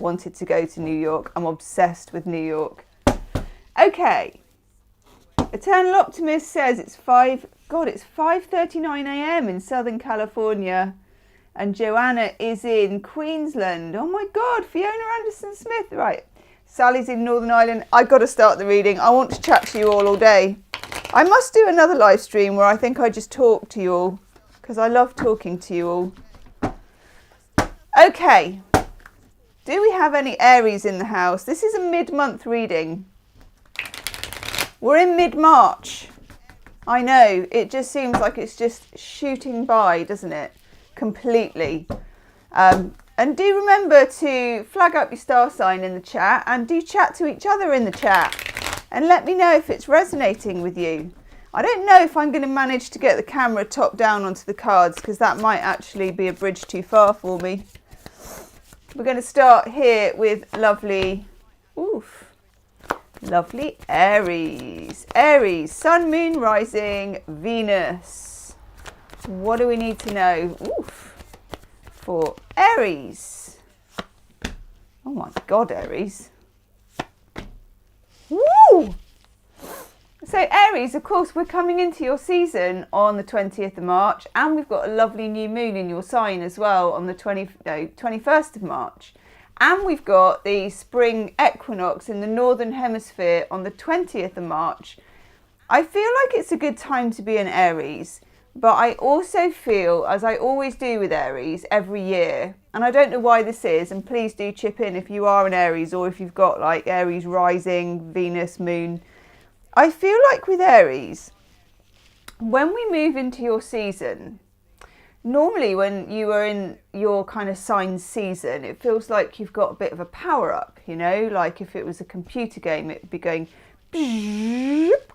wanted to go to New York. I'm obsessed with New York. Okay. Eternal Optimist says it's 5:39 a.m. in Southern California. And Joanna is in Queensland. Oh my God, Fiona Anderson Smith. Right. Sally's in Northern Ireland. I've got to start the reading. I want to chat to you all day. I must do another live stream where I think I just talk to you all, because I love talking to you all. Okay. Do we have any Aries in the house? This is a mid-month reading. We're in mid-March. I know, it just seems like it's just shooting by, doesn't it? Completely. And do remember to flag up your star sign in the chat, and do chat to each other in the chat and let me know if it's resonating with you. I don't know if I'm going to manage to get the camera top down onto the cards, because that might actually be a bridge too far for me. We're going to start here with lovely Aries. Aries, Sun, Moon, Rising, Venus. What do we need to know for Aries? Oh my God, Aries. Woo! So Aries, of course, we're coming into your season on the 20th of March, and we've got a lovely new moon in your sign as well on the 21st of March. And we've got the spring equinox in the Northern Hemisphere on the 20th of March. I feel like it's a good time to be an Aries, but I also feel, as I always do with Aries every year, and I don't know why this is, and please do chip in if you are an Aries or if you've got like Aries rising, Venus, moon. I feel like with Aries, when we move into your season, normally when you are in your kind of sign season, it feels like you've got a bit of a power up, you know, like if it was a computer game, it would be going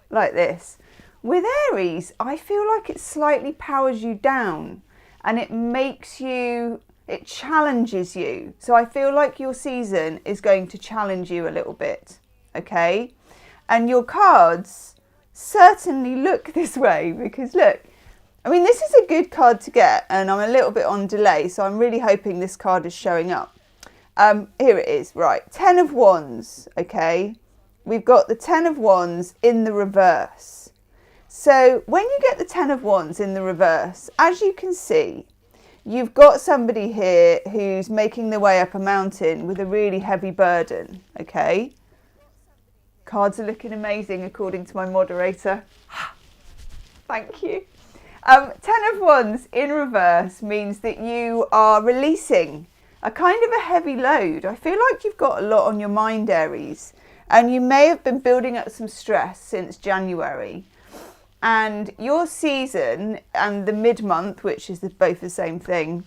like this. With Aries, I feel like it slightly powers you down, and it makes you, it challenges you. So I feel like your season is going to challenge you a little bit, okay? And your cards certainly look this way, because look, I mean, this is a good card to get, and I'm a little bit on delay, so I'm really hoping this card is showing up. Here it is, right, 10 of Wands, okay? We've got the 10 of Wands in the reverse. So when you get the 10 of Wands in the reverse, as you can see, you've got somebody here who's making their way up a mountain with a really heavy burden, okay? Cards are looking amazing according to my moderator. Thank you. 10 of Wands in reverse means that you are releasing a kind of a heavy load. I feel like you've got a lot on your mind, Aries, and you may have been building up some stress since January. And your season and the mid-month, which is both the same thing,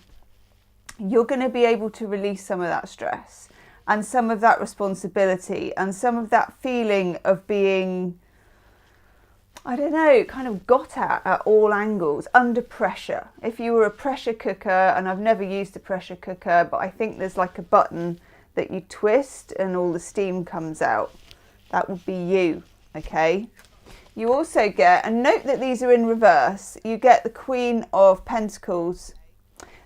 you're going to be able to release some of that stress and some of that responsibility and some of that feeling of being, I don't know, kind of got at all angles, under pressure. If you were a pressure cooker, and I've never used a pressure cooker, but I think there's like a button that you twist and all the steam comes out. That would be you, okay? You also get, and note that these are in reverse, you get the Queen of Pentacles.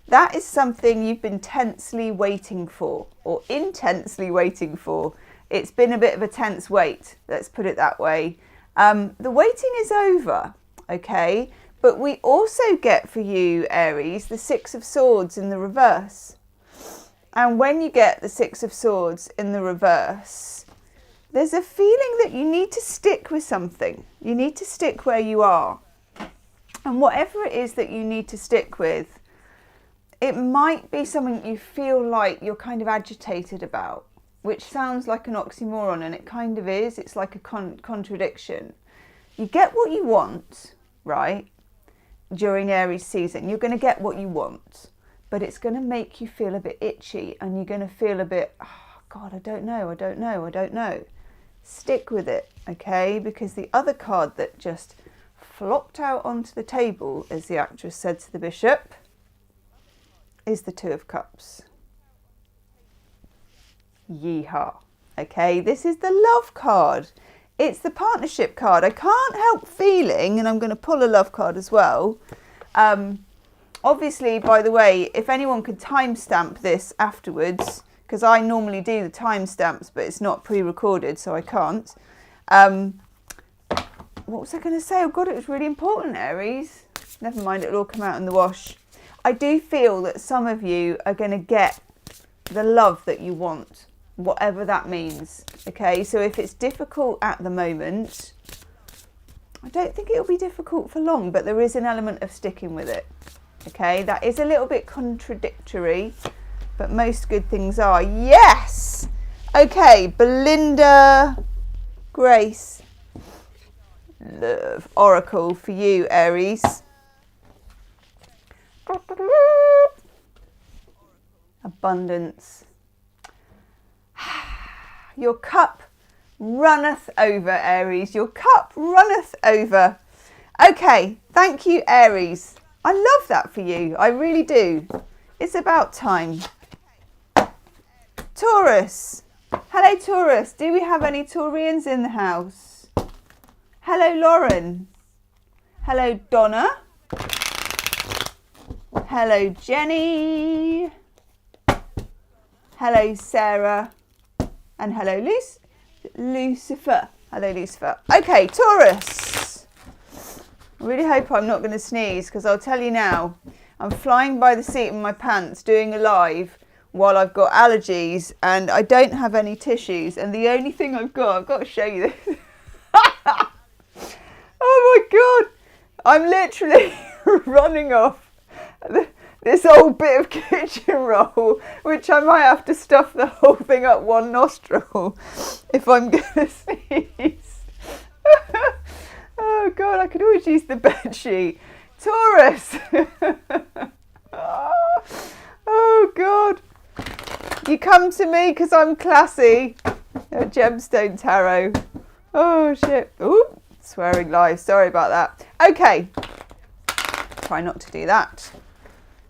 That is something you've been tensely waiting for, or intensely waiting for. It's been a bit of a tense wait, let's put it that way. The waiting is over, okay? But we also get for you, Aries, the 6 of Swords in the reverse. And when you get the 6 of Swords in the reverse, there's a feeling that you need to stick with something. You need to stick where you are. And whatever it is that you need to stick with, it might be something you feel like you're kind of agitated about, which sounds like an oxymoron, and it kind of is. It's like a contradiction. You get what you want, right, during Aries season. You're going to get what you want, but it's going to make you feel a bit itchy, and you're going to feel a bit, oh, God, I don't know. Stick with it, okay? Because the other card that just flopped out onto the table, as the actress said to the bishop, is the 2 of Cups. Yeehaw. Okay, this is the love card. It's the partnership card. I can't help feeling, and I'm going to pull a love card as well. Obviously, by the way, if anyone could timestamp this afterwards, because I normally do the timestamps, but it's not pre-recorded, so I can't. What was I going to say? Oh God, it was really important, Aries. Never mind, it'll all come out in the wash. I do feel that some of you are going to get the love that you want, whatever that means. Okay, so if it's difficult at the moment, I don't think it'll be difficult for long, but there is an element of sticking with it. Okay, that is a little bit contradictory, but most good things are. Yes! Okay, Belinda Grace Love Oracle for you, Aries. Abundance. Your cup runneth over, Aries. Your cup runneth over. Okay, thank you, Aries. I love that for you. I really do. It's about time. Taurus. Hello, Taurus. Do we have any Taurians in the house? Hello, Lauren. Hello, Donna. Hello, Jenny. Hello, Sarah. And hello, Lucifer. Hello, Lucifer. Okay, Taurus. I really hope I'm not going to sneeze, because I'll tell you now, I'm flying by the seat of my pants doing a live while I've got allergies and I don't have any tissues, and the only thing I've got to show you this. Oh my God, I'm literally running off this old bit of kitchen roll, which I might have to stuff the whole thing up one nostril if I'm going to sneeze. Oh God, I could always use the bed sheet. Taurus. Oh God. You come to me because I'm classy. A gemstone tarot. Oh shit. Ooh, swearing live. Sorry about that. Okay. Try not to do that.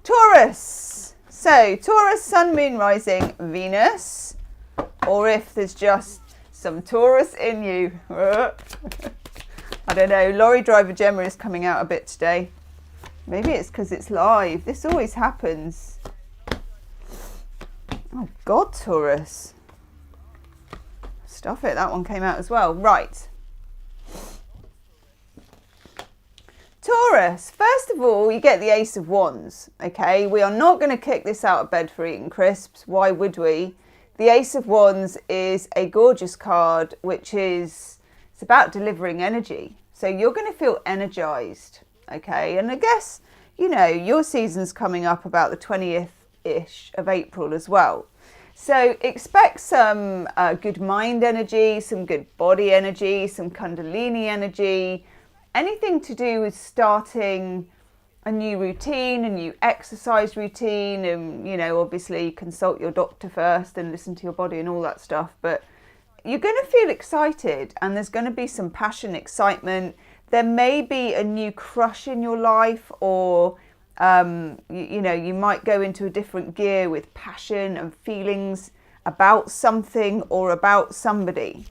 Taurus. So, Taurus, Sun, Moon, Rising, Venus. Or if there's just some Taurus in you. I don't know. Lorry Driver Gemma is coming out a bit today. Maybe it's because it's live. This always happens. Oh God, Taurus. Stuff it. That one came out as well. Right. Taurus. First of all, you get the Ace of Wands. Okay. We are not going to kick this out of bed for eating crisps. Why would we? The Ace of Wands is a gorgeous card, which is... it's about delivering energy. So you're going to feel energized, okay? And I guess, you know, your season's coming up about the 20th-ish of April as well. So expect some good mind energy, some good body energy, some Kundalini energy, anything to do with starting a new routine, a new exercise routine, and, you know, obviously consult your doctor first and listen to your body and all that stuff. But you're going to feel excited, and there's going to be some passion, excitement. There may be a new crush in your life, or, you know, you might go into a different gear with passion and feelings about something or about somebody.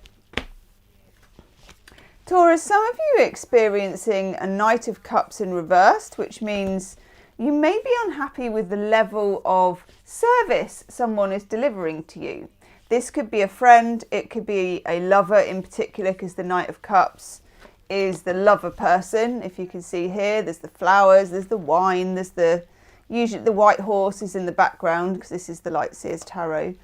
Taurus, some of you are experiencing a Knight of Cups in reversed, which means you may be unhappy with the level of service someone is delivering to you. This could be a friend, it could be a lover in particular, because the Knight of Cups is the lover person. If you can see here, there's the flowers, there's the wine, there's usually the white horse is in the background, because this is the Lightseer's Tarot.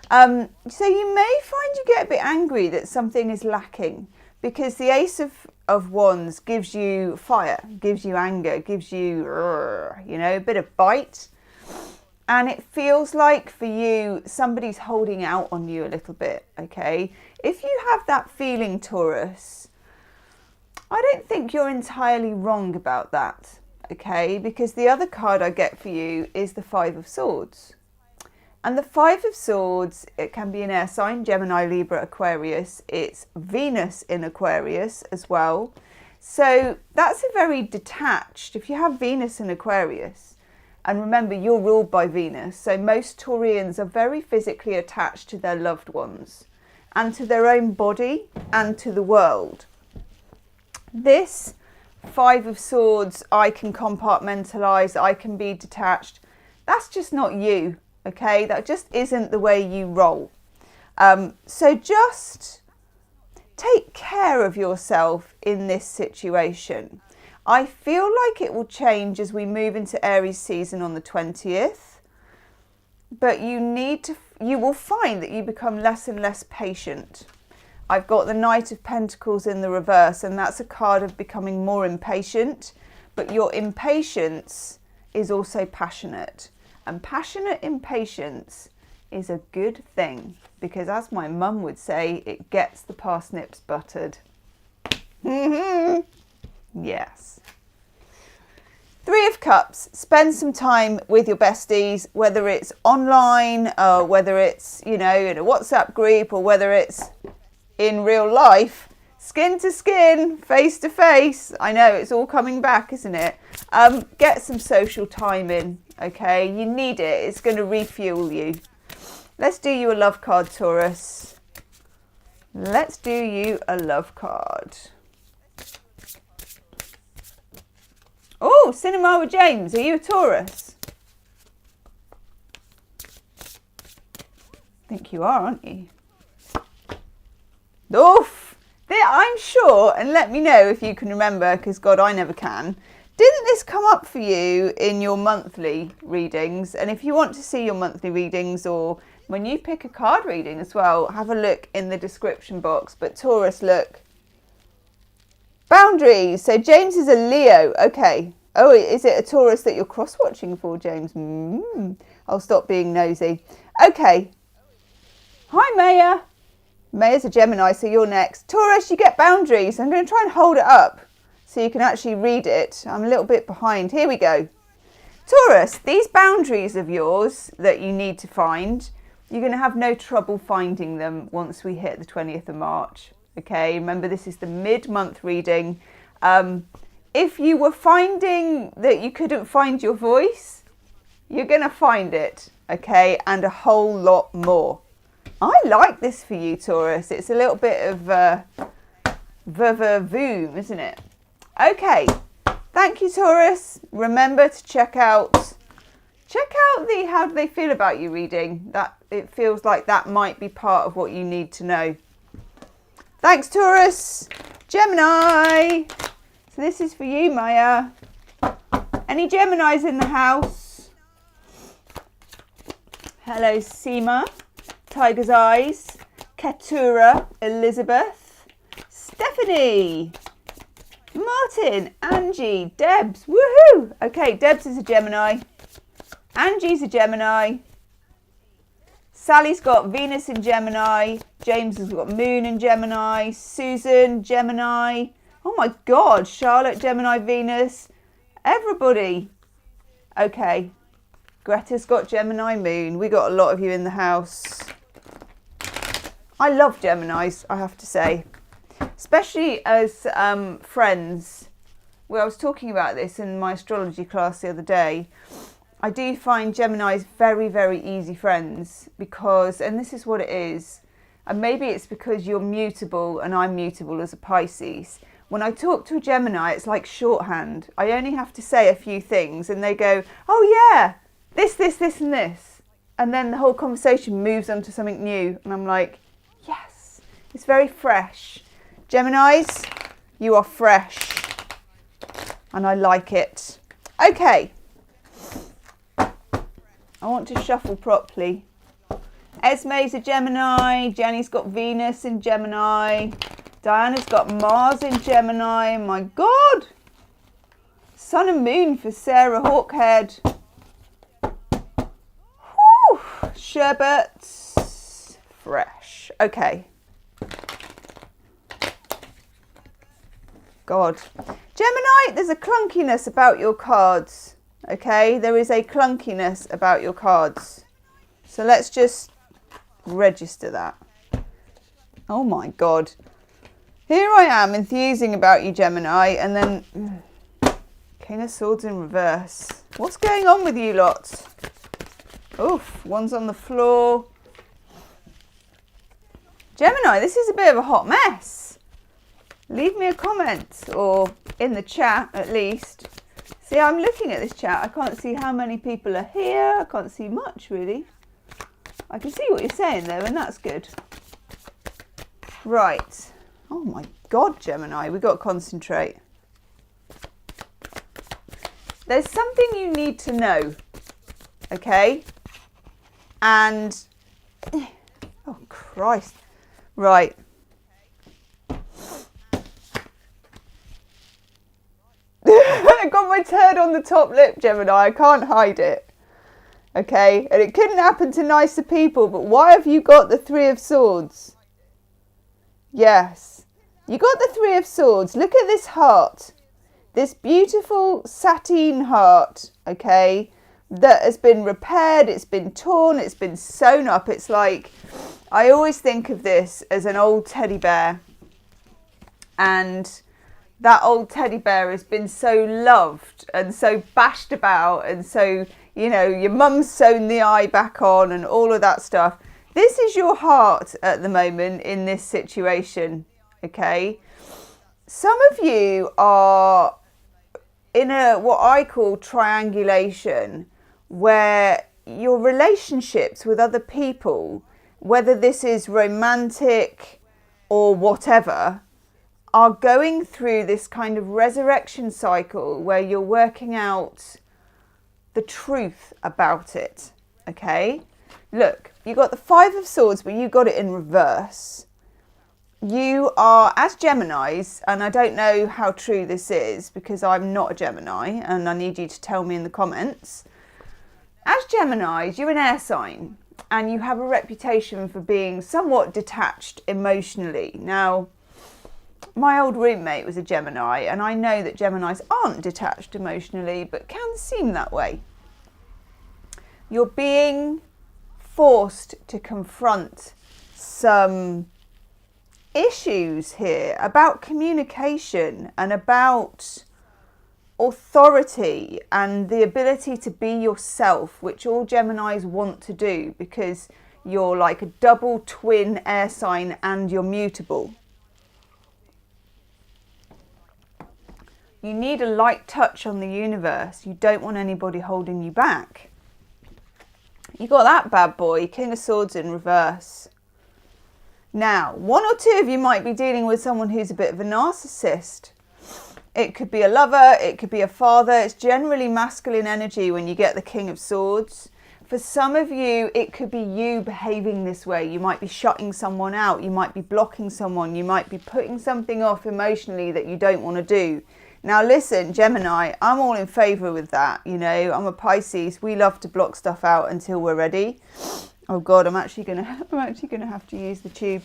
So you may find you get a bit angry that something is lacking, because the Ace of Wands gives you fire, gives you anger, gives you, you know, a bit of bite. And it feels like for you, somebody's holding out on you a little bit, okay? If you have that feeling, Taurus, I don't think you're entirely wrong about that, okay? Because the other card I get for you is the Five of Swords. And the Five of Swords, it can be an air sign, Gemini, Libra, Aquarius. It's Venus in Aquarius as well. So that's a very detached, if you have Venus in Aquarius, and remember, you're ruled by Venus, so most Taurians are very physically attached to their loved ones and to their own body and to the world. This Five of Swords, I can compartmentalise, I can be detached. That's just not you, Okay, that just isn't the way you roll. So just take care of yourself in this situation. I feel like it will change as we move into Aries season on the 20th, but you will find that you become less and less patient. I've got the Knight of Pentacles in the reverse, and that's a card of becoming more impatient, but your impatience is also passionate, and passionate impatience is a good thing, because as my mum would say, it gets the parsnips buttered. Yes. Three of Cups. Spend some time with your besties, whether it's online, or whether it's, in a WhatsApp group, or whether it's in real life, skin to skin, face to face. I know it's all coming back, isn't it? Get some social time in, okay? You need it. It's going to refuel you. Let's do you a love card, Taurus. Let's do you a love card. Oh, Cinema with James. Are you a Taurus? I think you are, aren't you? Oof! I'm sure, and let me know if you can remember, because God, I never can. Didn't this come up for you in your monthly readings? And if you want to see your monthly readings, or when you pick a card reading as well, have a look in the description box. But Taurus, look. Boundaries. So James is a Leo. Okay. Oh, is it a Taurus that you're cross-watching for, James? I'll stop being nosy. Okay. Hi, Maya. Maya's a Gemini, so you're next. Taurus, you get boundaries. I'm going to try and hold it up so you can actually read it. I'm a little bit behind. Here we go. Taurus, these boundaries of yours that you need to find, you're going to have no trouble finding them once we hit the 20th of March. Okay, remember this is the mid-month reading. If you were finding that you couldn't find your voice, you're going to find it, okay, and a whole lot more. I like this for you, Taurus. It's a little bit of voom, isn't it? Okay, thank you, Taurus. Remember to check out the how do they feel about you reading. That it feels like that might be part of what you need to know. Thanks, Taurus. Gemini. So this is for you, Maya. Any Geminis in the house? Hello, Seema. Tiger's Eyes. Keturah. Elizabeth. Stephanie. Martin. Angie. Debs. Woohoo! Okay, Debs is a Gemini. Angie's a Gemini. Sally's got Venus in Gemini. James has got Moon in Gemini. Susan, Gemini. Oh my God, Charlotte, Gemini, Venus. Everybody. Okay. Greta's got Gemini, Moon. We got a lot of you in the house. I love Geminis, I have to say. Especially as friends. Well, I was talking about this in my astrology class the other day. I do find Geminis very, very easy friends because, and this is what it is, and maybe it's because you're mutable and I'm mutable as a Pisces. When I talk to a Gemini, it's like shorthand. I only have to say a few things and they go, oh yeah, this, and this. And then the whole conversation moves on to something new. And I'm like, yes, it's very fresh. Geminis, you are fresh. And I like it. Okay. I want to shuffle properly. Esme's a Gemini. Jenny's got Venus in Gemini. Diana's got Mars in Gemini. My God. Sun and Moon for Sarah Hawkhead. Whew. Sherbets. Fresh. Okay. God. Gemini, there's a clunkiness about your cards. Okay, there is a clunkiness about your cards. So let's just register that. Oh my God. Here I am enthusing about you, Gemini, and then King of Swords in reverse. What's going on with you lot? Oof, one's on the floor. Gemini, this is a bit of a hot mess. Leave me a comment, or in the chat at least. See, I'm looking at this chat. I can't see how many people are here. I can't see much, really. I can see what you're saying though, and that's good. Right. Oh my God, Gemini, we've got to concentrate. There's something you need to know, okay? And, oh Christ. Right. I got my turd on the top lip, Gemini. I can't hide it. Okay? And it couldn't happen to nicer people, but why have you got the Three of Swords? Yes. You got the Three of Swords. Look at this heart. This beautiful sateen heart, okay, that has been repaired, it's been torn, it's been sewn up. It's like, I always think of this as an old teddy bear. And that old teddy bear has been so loved and so bashed about, and so, you know, your mum's sewn the eye back on and all of that stuff. This is your heart at the moment in this situation, okay? Some of you are in a what I call triangulation, where your relationships with other people, whether this is romantic or whatever, are going through this kind of resurrection cycle where you're working out the truth about it, okay? Look, you got the Five of Swords, but you got it in reverse. You are, as Geminis, and I don't know how true this is because I'm not a Gemini, and I need you to tell me in the comments. As Geminis, you're an air sign, and you have a reputation for being somewhat detached emotionally. Now, my old roommate was a Gemini, and I know that Geminis aren't detached emotionally, but can seem that way. You're being forced to confront some issues here about communication and about authority and the ability to be yourself, which all Geminis want to do because you're like a double twin air sign and you're mutable. You need a light touch on the universe. You don't want anybody holding you back. You got that bad boy, King of Swords in reverse. Now, one or two of you might be dealing with someone who's a bit of a narcissist. It could be a lover, it could be a father. It's generally masculine energy when you get the King of Swords. For some of you, it could be you behaving this way. You might be shutting someone out. You might be blocking someone. You might be putting something off emotionally that you don't want to do. Now listen, Gemini, I'm all in favour with that. You know, I'm a Pisces. We love to block stuff out until we're ready. Oh God, I'm actually gonna have to use the tube.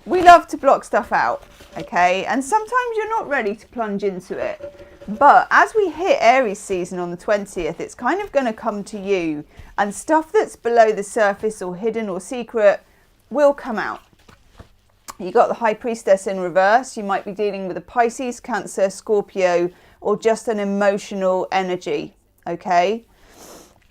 We love to block stuff out, okay? And sometimes you're not ready to plunge into it. But as we hit Aries season on the 20th, it's kind of going to come to you, and stuff that's below the surface or hidden or secret will come out. You got the High Priestess in reverse. You might be dealing with a Pisces, Cancer, Scorpio, or just an emotional energy, okay?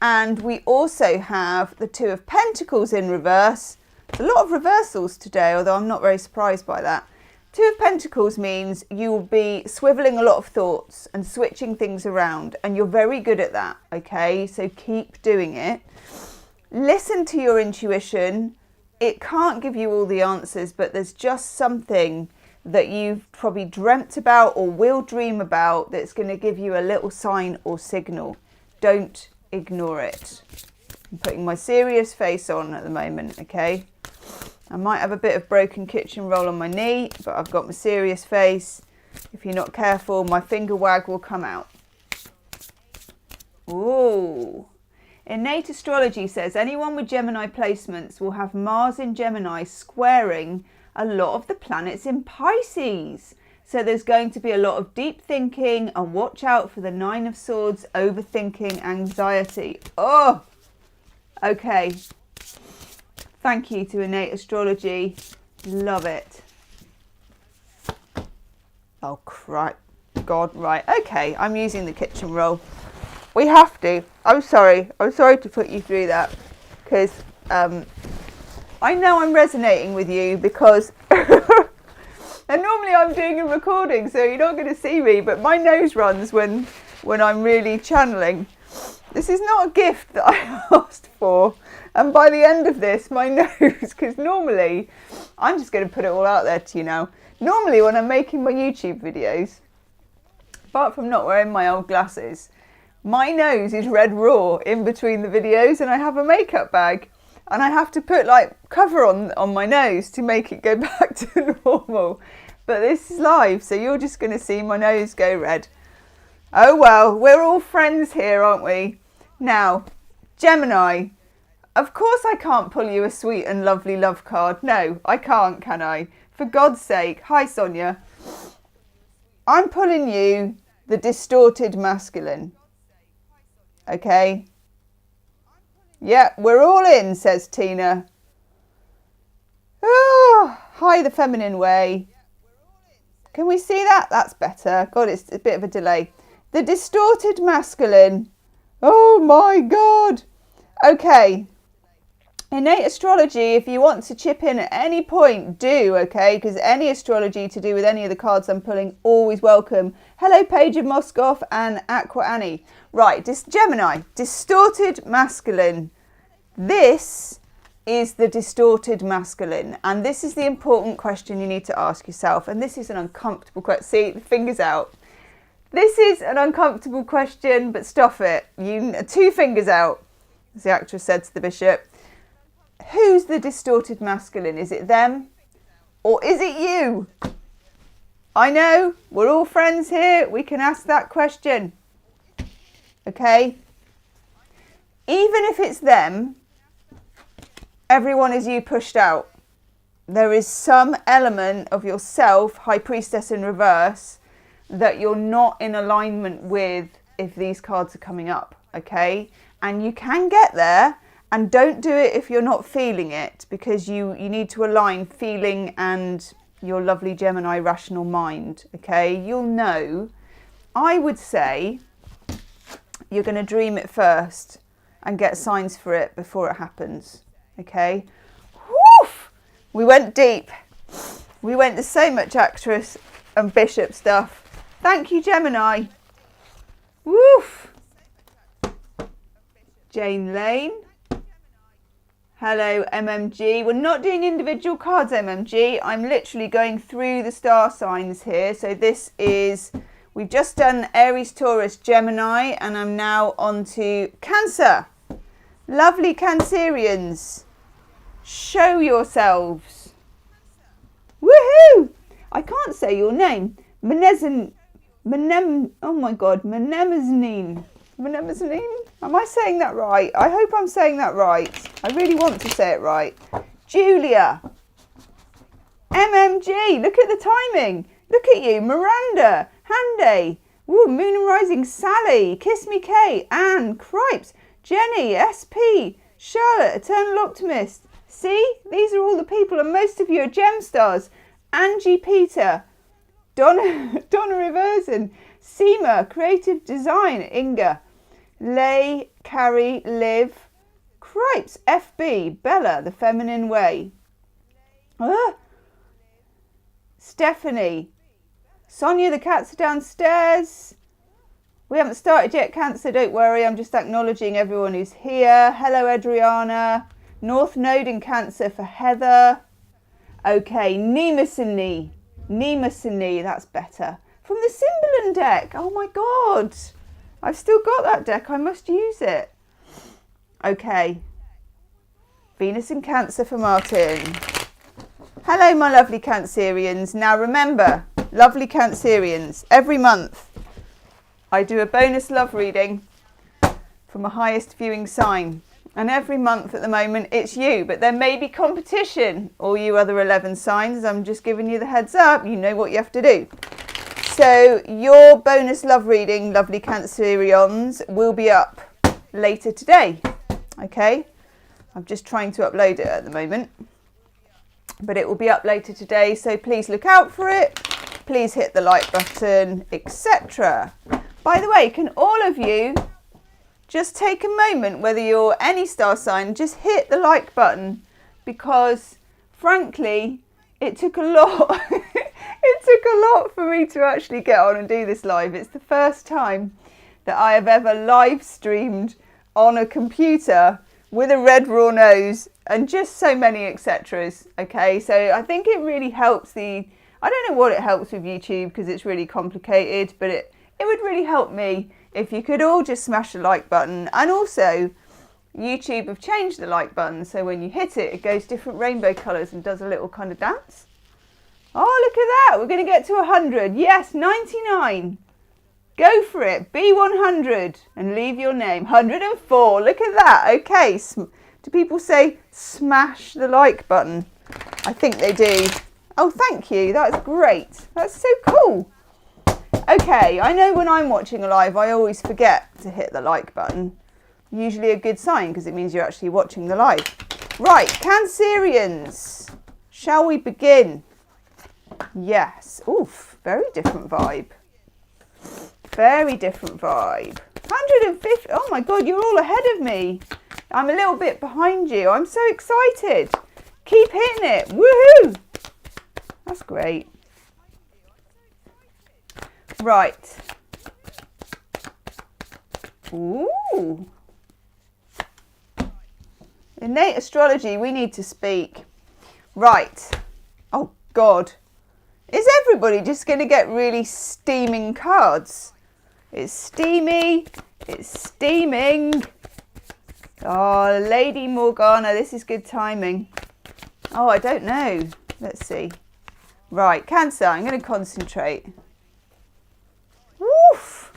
And we also have the Two of Pentacles in reverse. There's a lot of reversals today, although I'm not very surprised by that. Two of Pentacles means you will be swiveling a lot of thoughts and switching things around, and you're very good at that, okay? So keep doing it. Listen to your intuition. It can't give you all the answers, but there's just something that you've probably dreamt about or will dream about that's going to give you a little sign or signal. Don't ignore it. I'm putting my serious face on at the moment, okay? I might have a bit of broken kitchen roll on my knee, but I've got my serious face. If you're not careful, my finger wag will come out. Ooh. Innate astrology says anyone with Gemini placements will have Mars in Gemini squaring a lot of the planets in Pisces. So there's going to be a lot of deep thinking, and watch out for the Nine of Swords, overthinking, anxiety. Oh, okay. Thank you to Innate Astrology. Love it. Oh, crap. God, right. Okay, I'm using the kitchen roll. We have to. I'm sorry to put you through that, because I know I'm resonating with you because and normally I'm doing a recording, so you're not going to see me, but my nose runs when I'm really channeling. This is not a gift that I asked for, And by the end of this, my nose, because normally, I'm just going to put it all out there to you now. Normally when I'm making my YouTube videos, apart from not wearing my old glasses, my nose is red raw in between the videos, and I have a makeup bag. And I have to put like cover on my nose to make it go back to normal. But this is live, so you're just going to see my nose go red. Oh well, we're all friends here, aren't we? Now, Gemini. Of course I can't pull you a sweet and lovely love card. No, I can't, can I? For God's sake. Hi, Sonia. I'm pulling you the distorted masculine. Okay? Yeah, we're all in, says Tina. Oh, hi, the feminine way. Can we see that? That's better. God, it's a bit of a delay. The distorted masculine. Oh my God. Okay. Innate astrology, if you want to chip in at any point, do, okay? Because any astrology to do with any of the cards I'm pulling, always welcome. Hello, Paige of Moscow and Aqua Annie. Right, Gemini, distorted masculine. This is the distorted masculine. And this is the important question you need to ask yourself. And this is an uncomfortable question. See, the fingers out. This is an uncomfortable question, but stop it. Two fingers out, as the actress said to the bishop. Who's the distorted masculine? Is it them or is it you? I know, we're all friends here. We can ask that question. Okay? Even if it's them, everyone is you pushed out. There is some element of yourself, High Priestess in reverse, that you're not in alignment with if these cards are coming up. Okay? And you can get there. And don't do it if you're not feeling it, because you need to align feeling and your lovely Gemini rational mind, okay? You'll know. I would say you're going to dream it first and get signs for it before it happens, okay? Woof! We went deep. We went to so much actress and bishop stuff. Thank you, Gemini. Woof! Jane Lane. Hello, MMG. We're not doing individual cards, MMG. I'm literally going through the star signs here. So this is, we've just done Aries, Taurus, Gemini, and I'm now on to Cancer. Lovely Cancerians. Show yourselves. Woohoo! I can't say your name. Oh my God, Menemeznine. Am I saying that right? I hope I'm saying that right. I really want to say it right. Julia. MMG. Look at the timing. Look at you. Miranda. Handy. Ooh, Moon and Rising. Sally. Kiss Me Kate. Anne. Cripes. Jenny. SP. Charlotte. Eternal Optimist. See? These are all the people, and most of you are gem stars. Angie Peter. Donna Reverson. Seema. Creative Design. Inga. Lay, Carrie, Liv, Cripes, FB, Bella, the feminine way. Stephanie, Sonia, the cats are downstairs. We haven't started yet, Cancer, don't worry. I'm just acknowledging everyone who's here. Hello, Adriana. North Node in Cancer for Heather. Okay, Nemesini, that's better. From the Cymbeline deck. Oh my God. I've still got that deck. I must use it. Okay. Venus in Cancer for Martin. Hello, my lovely Cancerians. Now remember, lovely Cancerians, every month I do a bonus love reading for my highest viewing sign. And every month at the moment, it's you. But there may be competition, all you other 11 signs. I'm just giving you the heads up. You know what you have to do. So your bonus love reading, lovely Cancerians, will be up later today. Okay? I'm just trying to upload it at the moment. But it will be up later today, so please look out for it. Please hit the like button, etc. By the way, can all of you just take a moment, whether you're any star sign, just hit the like button, because frankly, it took a lot. It took a lot for me to actually get on and do this live. It's the first time that I have ever live streamed on a computer with a red raw nose, and just so many etceteras. Okay, so I think it really helps I don't know what it helps with YouTube because it's really complicated, but it would really help me if you could all just smash the like button. And also, YouTube have changed the like button, so when you hit it, it goes different rainbow colours and does a little kind of dance. Oh, look at that. We're going to get to 100. Yes, 99. Go for it. Be 100 and leave your name. 104. Look at that. Okay. Do people say smash the like button? I think they do. Oh, thank you. That's great. That's so cool. Okay. I know when I'm watching a live, I always forget to hit the like button. Usually a good sign because it means you're actually watching the live. Right. Cancerians. Shall we begin? Yes. Oof. Very different vibe. Very different vibe. 150. Oh my God, you're all ahead of me. I'm a little bit behind you. I'm so excited. Keep hitting it. Woohoo! That's great. Right. Ooh. Innate astrology, we need to speak. Right. Oh God. Is everybody just going to get really steaming cards? It's steamy. It's steaming. Oh, Lady Morgana, this is good timing. Oh, I don't know. Let's see. Right, Cancer, I'm going to concentrate. Woof.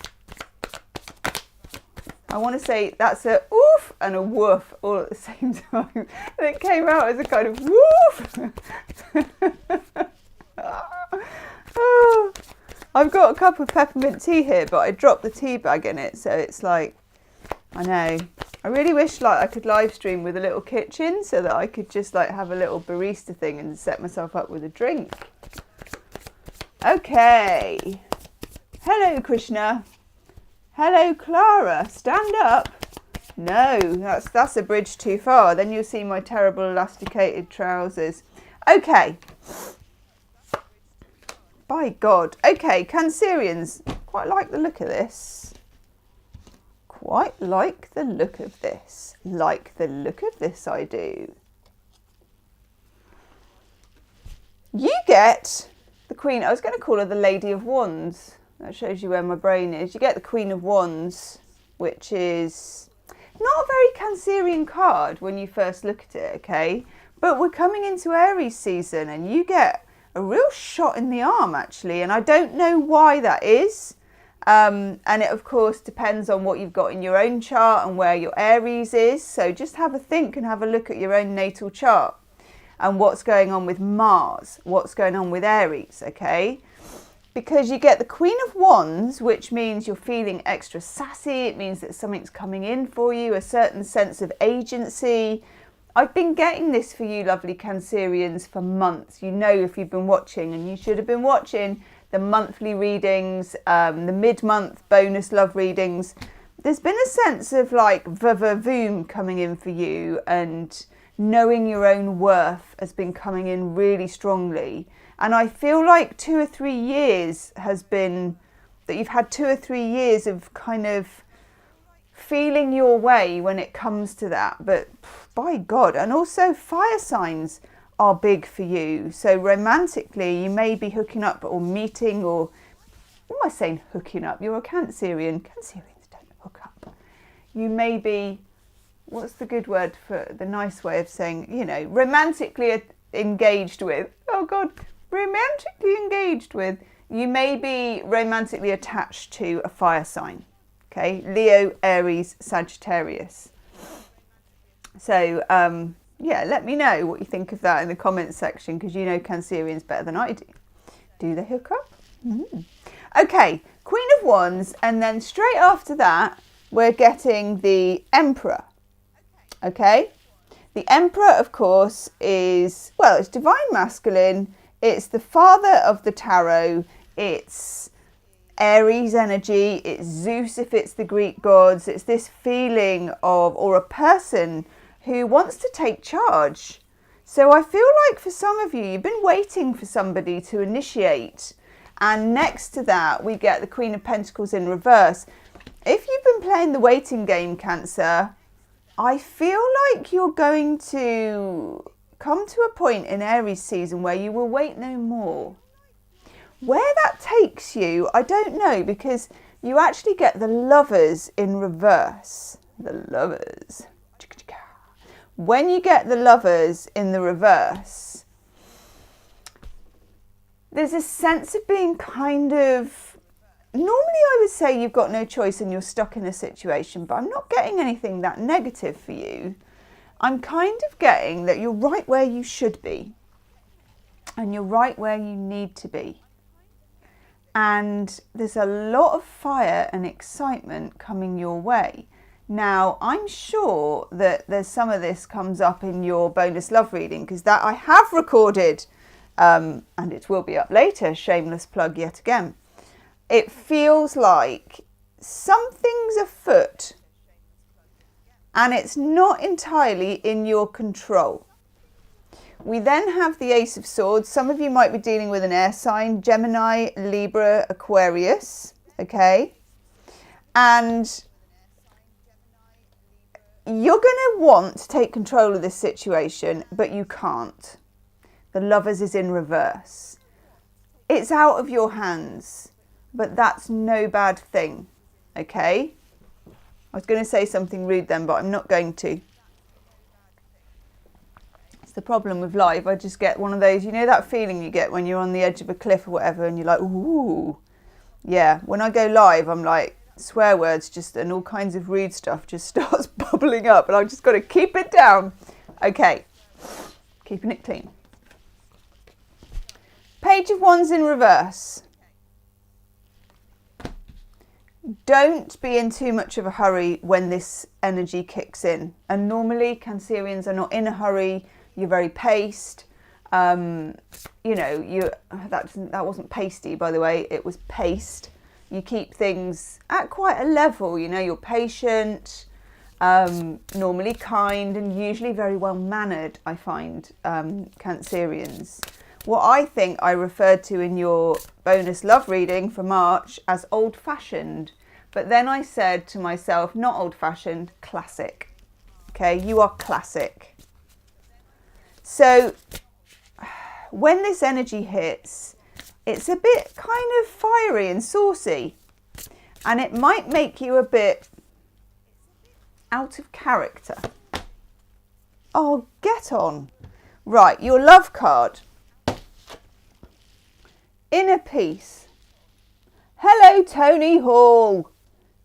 I want to say that's a oof and a woof all at the same time. And it came out as a kind of woof. Oh, I've got a cup of peppermint tea here, but I dropped the tea bag in it, so it's like, I know. I really wish like I could live stream with a little kitchen so that I could just like have a little barista thing and set myself up with a drink. Okay. Hello, Krishna. Hello, Clara. Stand up. No, that's a bridge too far. Then you'll see my terrible elasticated trousers. Okay. By God. Okay, Cancerians. Quite like the look of this. Quite like the look of this. Like the look of this, I do. You get the Queen. I was going to call her the Lady of Wands. That shows you where my brain is. You get the Queen of Wands, which is not a very Cancerian card when you first look at it, okay? But we're coming into Aries season and you get a real shot in the arm actually, and I don't know why that is. And it of course depends on what you've got in your own chart and where your Aries is. So just have a think and have a look at your own natal chart and what's going on with Mars, what's going on with Aries, okay? Because you get the Queen of Wands, which means you're feeling extra sassy. It means that something's coming in for you, a certain sense of agency. I've been getting this for you lovely Cancerians for months. You know, if you've been watching, and you should have been watching the monthly readings, the mid-month bonus love readings. There's been a sense of like va-va-voom coming in for you, and knowing your own worth has been coming in really strongly. And I feel like 2 or 3 years has been, that you've had 2 or 3 years of kind of feeling your way when it comes to that. But by God, and also fire signs are big for you. So romantically, you may be hooking up or meeting, or what am I saying hooking up? You're a Cancerian. Cancerians don't hook up. You may be, what's the good word for the nice way of saying, you know, romantically engaged with. Oh God, romantically engaged with. You may be romantically attached to a fire sign. Okay, Leo, Aries, Sagittarius. So, yeah, let me know what you think of that in the comments section, because you know Cancerians better than I do. Do they hook up? Mm. Okay, Queen of Wands, and then straight after that, we're getting the Emperor. Okay? The Emperor, of course, is, well, it's divine masculine. It's the father of the tarot. It's Aries energy. It's Zeus if it's the Greek gods. It's this feeling of, or a person who wants to take charge. So I feel like for some of you, you've been waiting for somebody to initiate. And next to that, we get the Queen of Pentacles in reverse. If you've been playing the waiting game, Cancer, I feel like you're going to come to a point in Aries season where you will wait no more. Where that takes you, I don't know, because you actually get the Lovers in reverse. The Lovers. When you get the Lovers in the reverse, there's a sense of being kind of, normally I would say you've got no choice and you're stuck in a situation, but I'm not getting anything that negative for you. I'm kind of getting that you're right where you should be and you're right where you need to be. And there's a lot of fire and excitement coming your way. Now, I'm sure that there's some of this comes up in your bonus love reading, because that I have recorded, and it will be up later, shameless plug yet again. It feels like something's afoot and it's not entirely in your control. We then have the Ace of Swords. Some of you might be dealing with an air sign, Gemini, Libra, Aquarius, okay? And you're going to want to take control of this situation, but you can't. The Lovers is in reverse. It's out of your hands, but that's no bad thing, okay? I was going to say something rude then, but I'm not going to. It's the problem with live. I just get one of those, you know that feeling you get when you're on the edge of a cliff or whatever and you're like, ooh. Yeah, when I go live, I'm like, swear words just and all kinds of rude stuff just starts bubbling up and I've just got to keep it down. Okay, keeping it clean. Page of Wands in reverse. Don't be in too much of a hurry when this energy kicks in. And normally Cancerians are not in a hurry. You're very paced. You know, that wasn't pasty, by the way. It was paced. You keep things at quite a level. You know, you're patient, normally kind, and usually very well mannered, I find, Cancerians. What I think I referred to in your bonus love reading for March as old-fashioned. But then I said to myself, not old-fashioned, classic. Okay, you are classic. So when this energy hits, it's a bit kind of fiery and saucy. And it might make you a bit out of character. Oh, get on. Right, your love card. Inner peace. Hello, Tony Hall.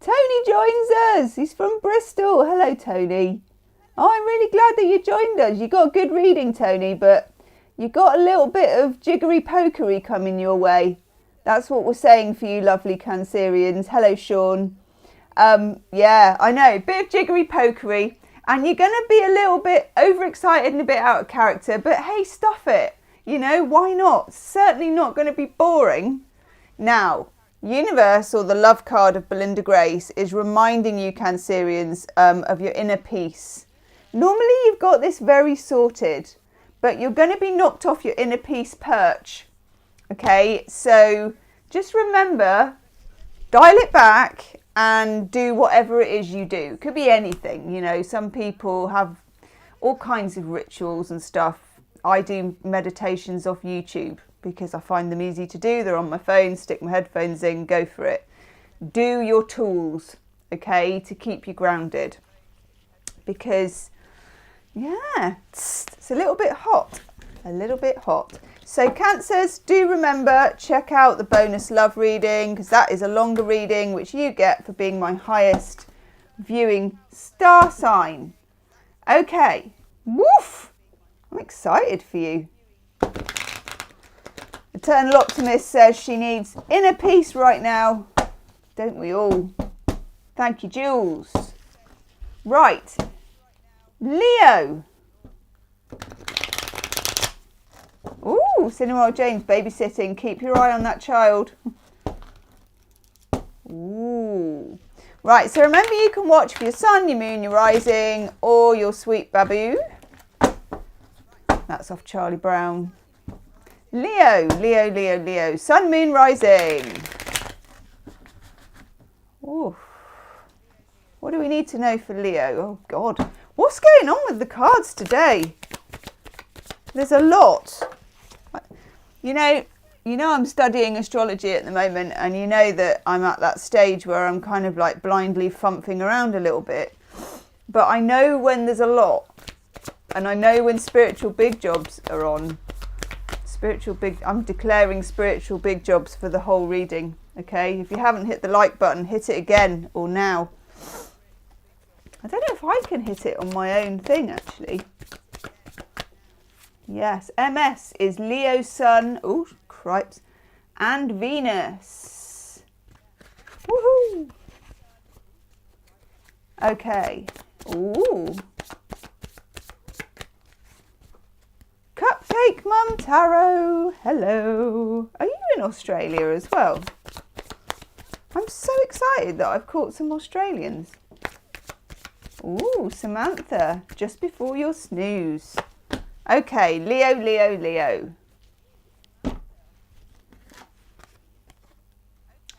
Tony joins us. He's from Bristol. Hello, Tony. Oh, I'm really glad that you joined us. You got a good reading, Tony, but you got a little bit of jiggery-pokery coming your way. That's what we're saying for you lovely Cancerians. Hello, Sean. Yeah, I know. Bit of jiggery-pokery. And you're going to be a little bit overexcited and a bit out of character. But hey, stuff it. You know, why not? Certainly not going to be boring. Now, Universe, or the love card of Belinda Grace, is reminding you, Cancerians, of your inner peace. Normally, you've got this very sorted, but you're going to be knocked off your inner peace perch. Okay, so just remember, dial it back and do whatever it is you do. Could be anything, you know. Some people have all kinds of rituals and stuff. I do meditations off YouTube because I find them easy to do. They're on my phone, stick my headphones in, go for it. Do your tools, okay, to keep you grounded. Because, yeah, it's a little bit hot. A little bit hot. So Cancers, do remember, check out the bonus love reading, because that is a longer reading, which you get for being my highest viewing star sign. Okay, woof! I'm excited for you. Eternal Optimist says she needs inner peace right now. Don't we all? Thank you, Jules. Right. Leo. Ooh, Cinema James, babysitting. Keep your eye on that child. Ooh. Right, so remember you can watch for your sun, your moon, your rising, or your sweet babu. That's off Charlie Brown. Leo, Leo, Leo, Leo. Sun, moon, rising. Ooh. What do we need to know for Leo? Oh, God. What's going on with the cards today? There's a lot. You know I'm studying astrology at the moment, and you know that I'm at that stage where I'm kind of like blindly fumphing around a little bit. But I know when there's a lot, and I know when spiritual big jobs are on. I'm declaring spiritual big jobs for the whole reading. Okay, if you haven't hit the like button, hit it again or now. I don't know if I can hit it on my own thing actually. Yes, MS is Leo Sun, oh cripes, and Venus. Woohoo! Okay. Ooh. Cupcake Mum Tarot, hello. Are you in Australia as well? I'm so excited that I've caught some Australians. Ooh, Samantha, just before your snooze. Okay, Leo, Leo, Leo.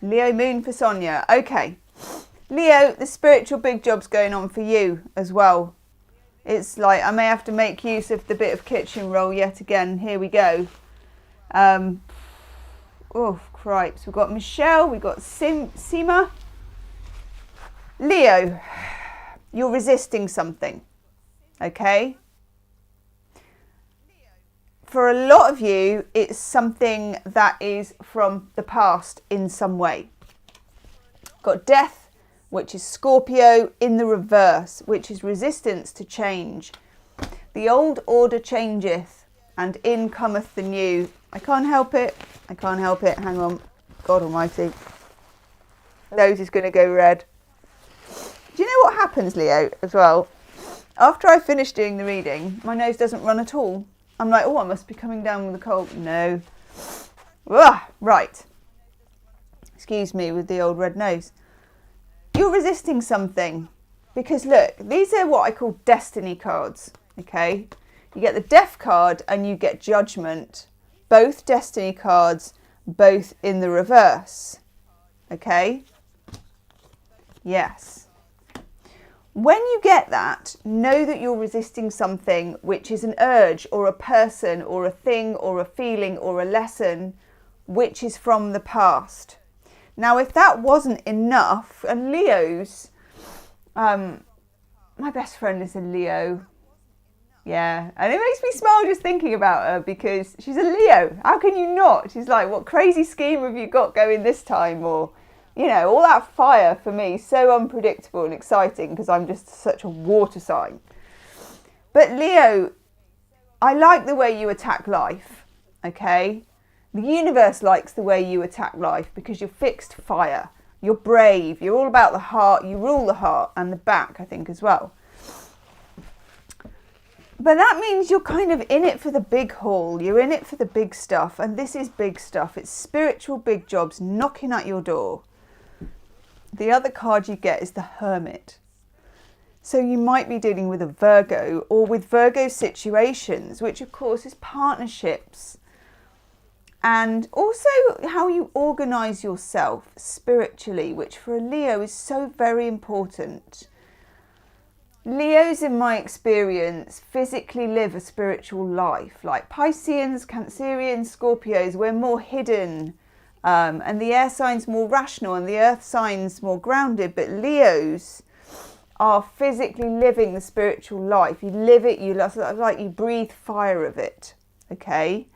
Leo moon for Sonia. Okay. Leo, the spiritual big job's going on for you as well. It's like I may have to make use of the bit of kitchen roll yet again. Here we go. Oh, cripes. We've got Michelle. We've got Sima. Leo, you're resisting something. Okay? For a lot of you, it's something that is from the past in some way. Got Death, which is Scorpio in the reverse, which is resistance to change. The old order changeth, and in cometh the new. I can't help it. I can't help it. Hang on. God almighty. Nose is going to go red. Do you know what happens, Leo, as well? After I finish doing the reading, my nose doesn't run at all. I'm like, oh, I must be coming down with a cold. No. Ugh, right. Excuse me with the old red nose. You're resisting something. Because look, these are what I call destiny cards. Okay? You get the Death card and you get Judgment. Both destiny cards, both in the reverse. Okay? Yes. When you get that, know that you're resisting something which is an urge or a person or a thing or a feeling or a lesson which is from the past. Now, if that wasn't enough, and Leo's, my best friend is a Leo. Yeah, and it makes me smile just thinking about her because she's a Leo. How can you not? She's like, what crazy scheme have you got going this time? Or, you know, all that fire for me, so unpredictable and exciting because I'm just such a water sign. But Leo, I like the way you attack life, okay? The universe likes the way you attack life because you're fixed fire. You're brave. You're all about the heart. You rule the heart and the back, I think, as well. But that means you're kind of in it for the big haul. You're in it for the big stuff. And this is big stuff. It's spiritual big jobs knocking at your door. The other card you get is the Hermit. So you might be dealing with a Virgo or with Virgo situations, which of course is partnerships. And also how you organise yourself spiritually, which for a Leo is so very important. Leos, in my experience, physically live a spiritual life. Like Pisceans, Cancerians, Scorpios, we're more hidden. And the air signs more rational and the earth signs more grounded. But Leos are physically living the spiritual life. You live it, like you breathe fire of it. Okay?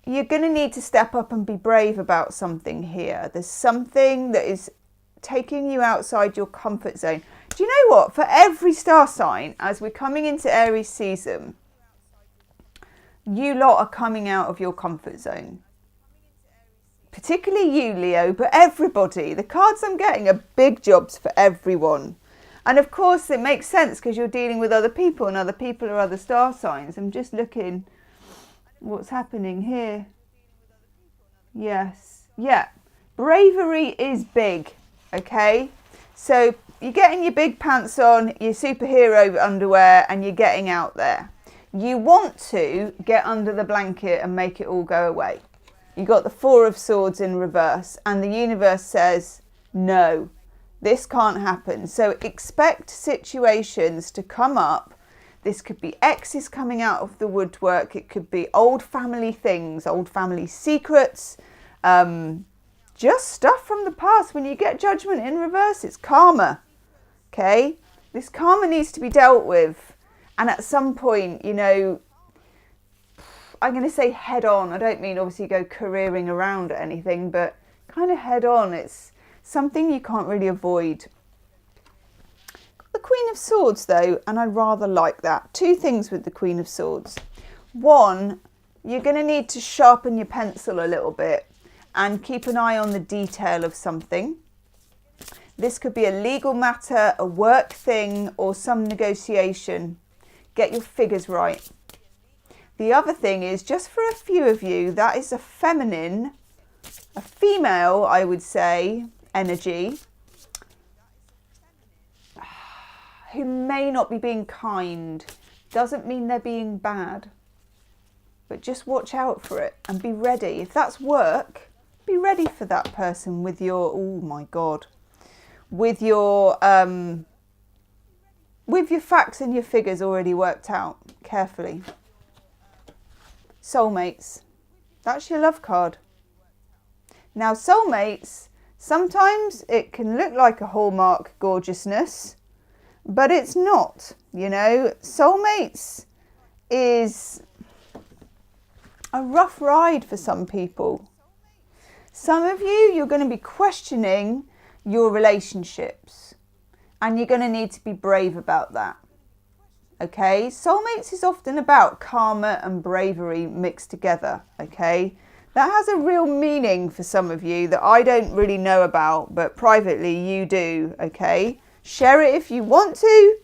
You're going to need to step up and be brave about something here. There's something that is taking you outside your comfort zone. Do you know what? For every star sign, as we're coming into Aries season, you lot are coming out of your comfort zone. Particularly you, Leo, but everybody. The cards I'm getting are big jobs for everyone. And of course, it makes sense because you're dealing with other people and other people are other star signs. I'm just looking what's happening here. Yes. Yeah. Bravery is big. Okay. So you're getting your big pants on, your superhero underwear, and you're getting out there. You want to get under the blanket and make it all go away. You got the Four of Swords in reverse, and the universe says, no, This can't happen. So expect situations to come up. This could be exes coming out of the woodwork. It could be old family things, old family secrets, just stuff from the past. When you get Judgment in reverse, it's karma. Okay? This karma needs to be dealt with. And at some point, you know, I'm going to say head on. I don't mean obviously go careering around or anything, but kind of head on. It's something you can't really avoid. Got the Queen of Swords though, and I rather like that. Two things with the Queen of Swords. One, you're going to need to sharpen your pencil a little bit and keep an eye on the detail of something. This could be a legal matter, a work thing, or some negotiation. Get your figures right. The other thing is, just for a few of you, that is a feminine, a female, I would say, energy, who may not be being kind. Doesn't mean they're being bad. But just watch out for it and be ready. If that's work, be ready for that person with your, oh my God, with your facts and your figures already worked out carefully. Soulmates. That's your love card. Now, soulmates, sometimes it can look like a hallmark gorgeousness, but it's not, you know. Soulmates is a rough ride for some people. Some of you, you're going to be questioning your relationships, and you're going to need to be brave about that. Okay, soulmates is often about karma and bravery mixed together. Okay, that has a real meaning for some of you that I don't really know about, but privately you do. Okay, share it if you want to,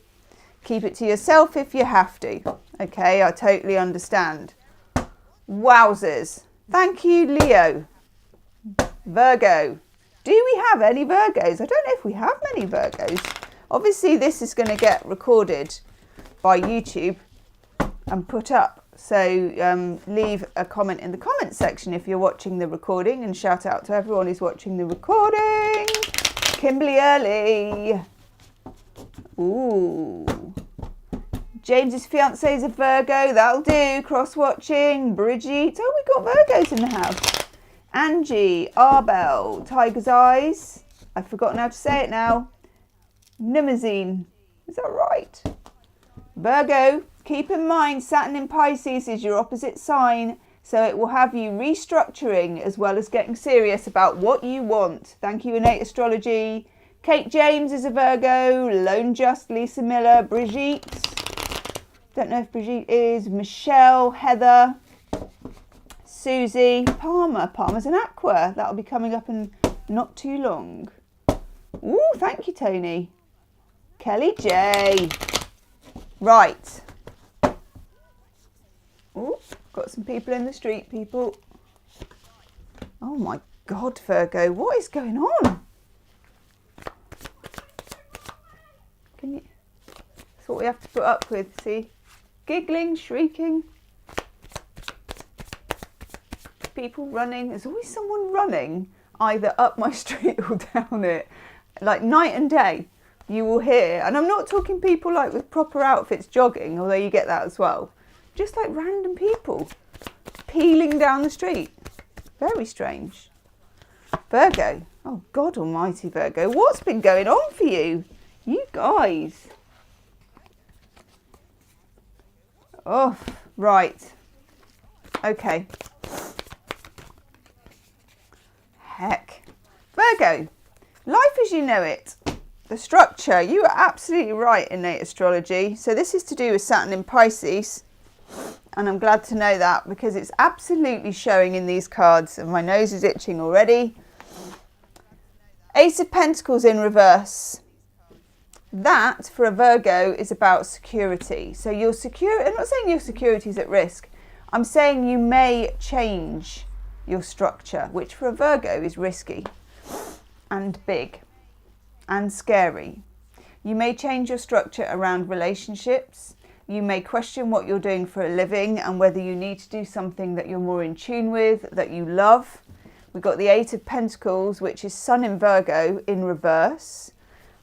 keep it to yourself if you have to. Okay, I totally understand. Wowzers. Thank you, Leo. Virgo. Do we have any Virgos? I don't know if we have many Virgos. Obviously this is going to get recorded by YouTube and put up, so leave a comment in the comment section if you're watching the recording, and shout out to everyone who's watching the recording. Kimberly Early. Ooh, James's fiance is a Virgo. That'll do. Cross watching. Bridget. Oh, we got Virgos in the house. Angie, Arbel, Tiger's Eyes. I've forgotten how to say it now. Nimazine. Is that right? Virgo, keep in mind Saturn in Pisces is your opposite sign, so it will have you restructuring as well as getting serious about what you want. Thank you, Innate Astrology. Kate James is a Virgo. Lone Just, Lisa Miller, Brigitte. Don't know if Brigitte is. Michelle, Heather, Susie, Palmer. Palmer's an Aqua. That'll be coming up in not too long. Ooh, thank you, Tony. Kelly J. Right. Ooh, got some people in the street, people. Oh my God, Virgo, what is going on? Can you? That's what we have to put up with, see? Giggling, shrieking. People running. There's always someone running either up my street or down it. Like night and day. You will hear, and I'm not talking people like with proper outfits jogging, although you get that as well. Just like random people peeling down the street. Very strange. Virgo. Oh God almighty, Virgo. What's been going on for you? You guys. Oh, right. Okay. Heck. Virgo. Life as you know it. The structure, you are absolutely right, Innate Astrology. So this is to do with Saturn in Pisces, and I'm glad to know that because it's absolutely showing in these cards, and my nose is itching already. Ace of Pentacles in reverse. That, for a Virgo, is about security. So your security, I'm not saying your security is at risk. I'm saying you may change your structure, which for a Virgo is risky and big and scary. You may change your structure around relationships. You may question what you're doing for a living and whether you need to do something that you're more in tune with, that you love. We've got the Eight of Pentacles, which is Sun in Virgo in reverse.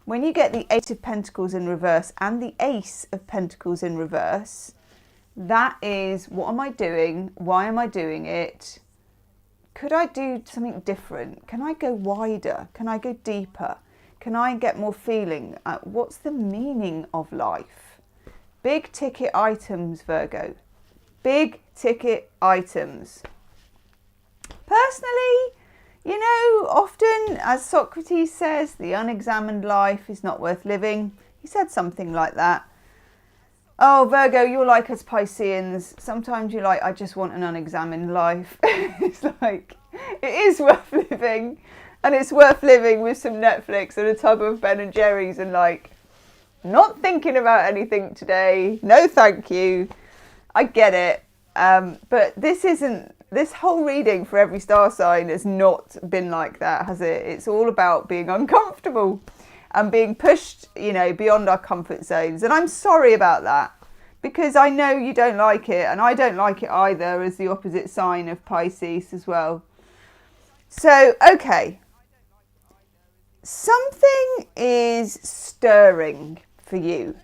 when you get the Eight of Pentacles in reverse and the Ace of Pentacles in reverse, that is, what am I doing? Why am I doing it? Could I do something different? Can I go wider? Can I go deeper? Can I get more feeling? What's the meaning of life? Big ticket items, Virgo. Big ticket items. Personally, you know, often, as Socrates says, the unexamined life is not worth living. He said something like that. Oh, Virgo, you're like us Pisceans. Sometimes you're like, I just want an unexamined life. It's like, it is worth living. And it's worth living with some Netflix and a tub of Ben and Jerry's and like, not thinking about anything today. No, thank you. I get it. But this whole reading for every star sign has not been like that, has it? It's all about being uncomfortable and being pushed, you know, beyond our comfort zones. And I'm sorry about that, because I know you don't like it, and I don't like it either, as the opposite sign of Pisces as well. So, okay. Something is stirring for you.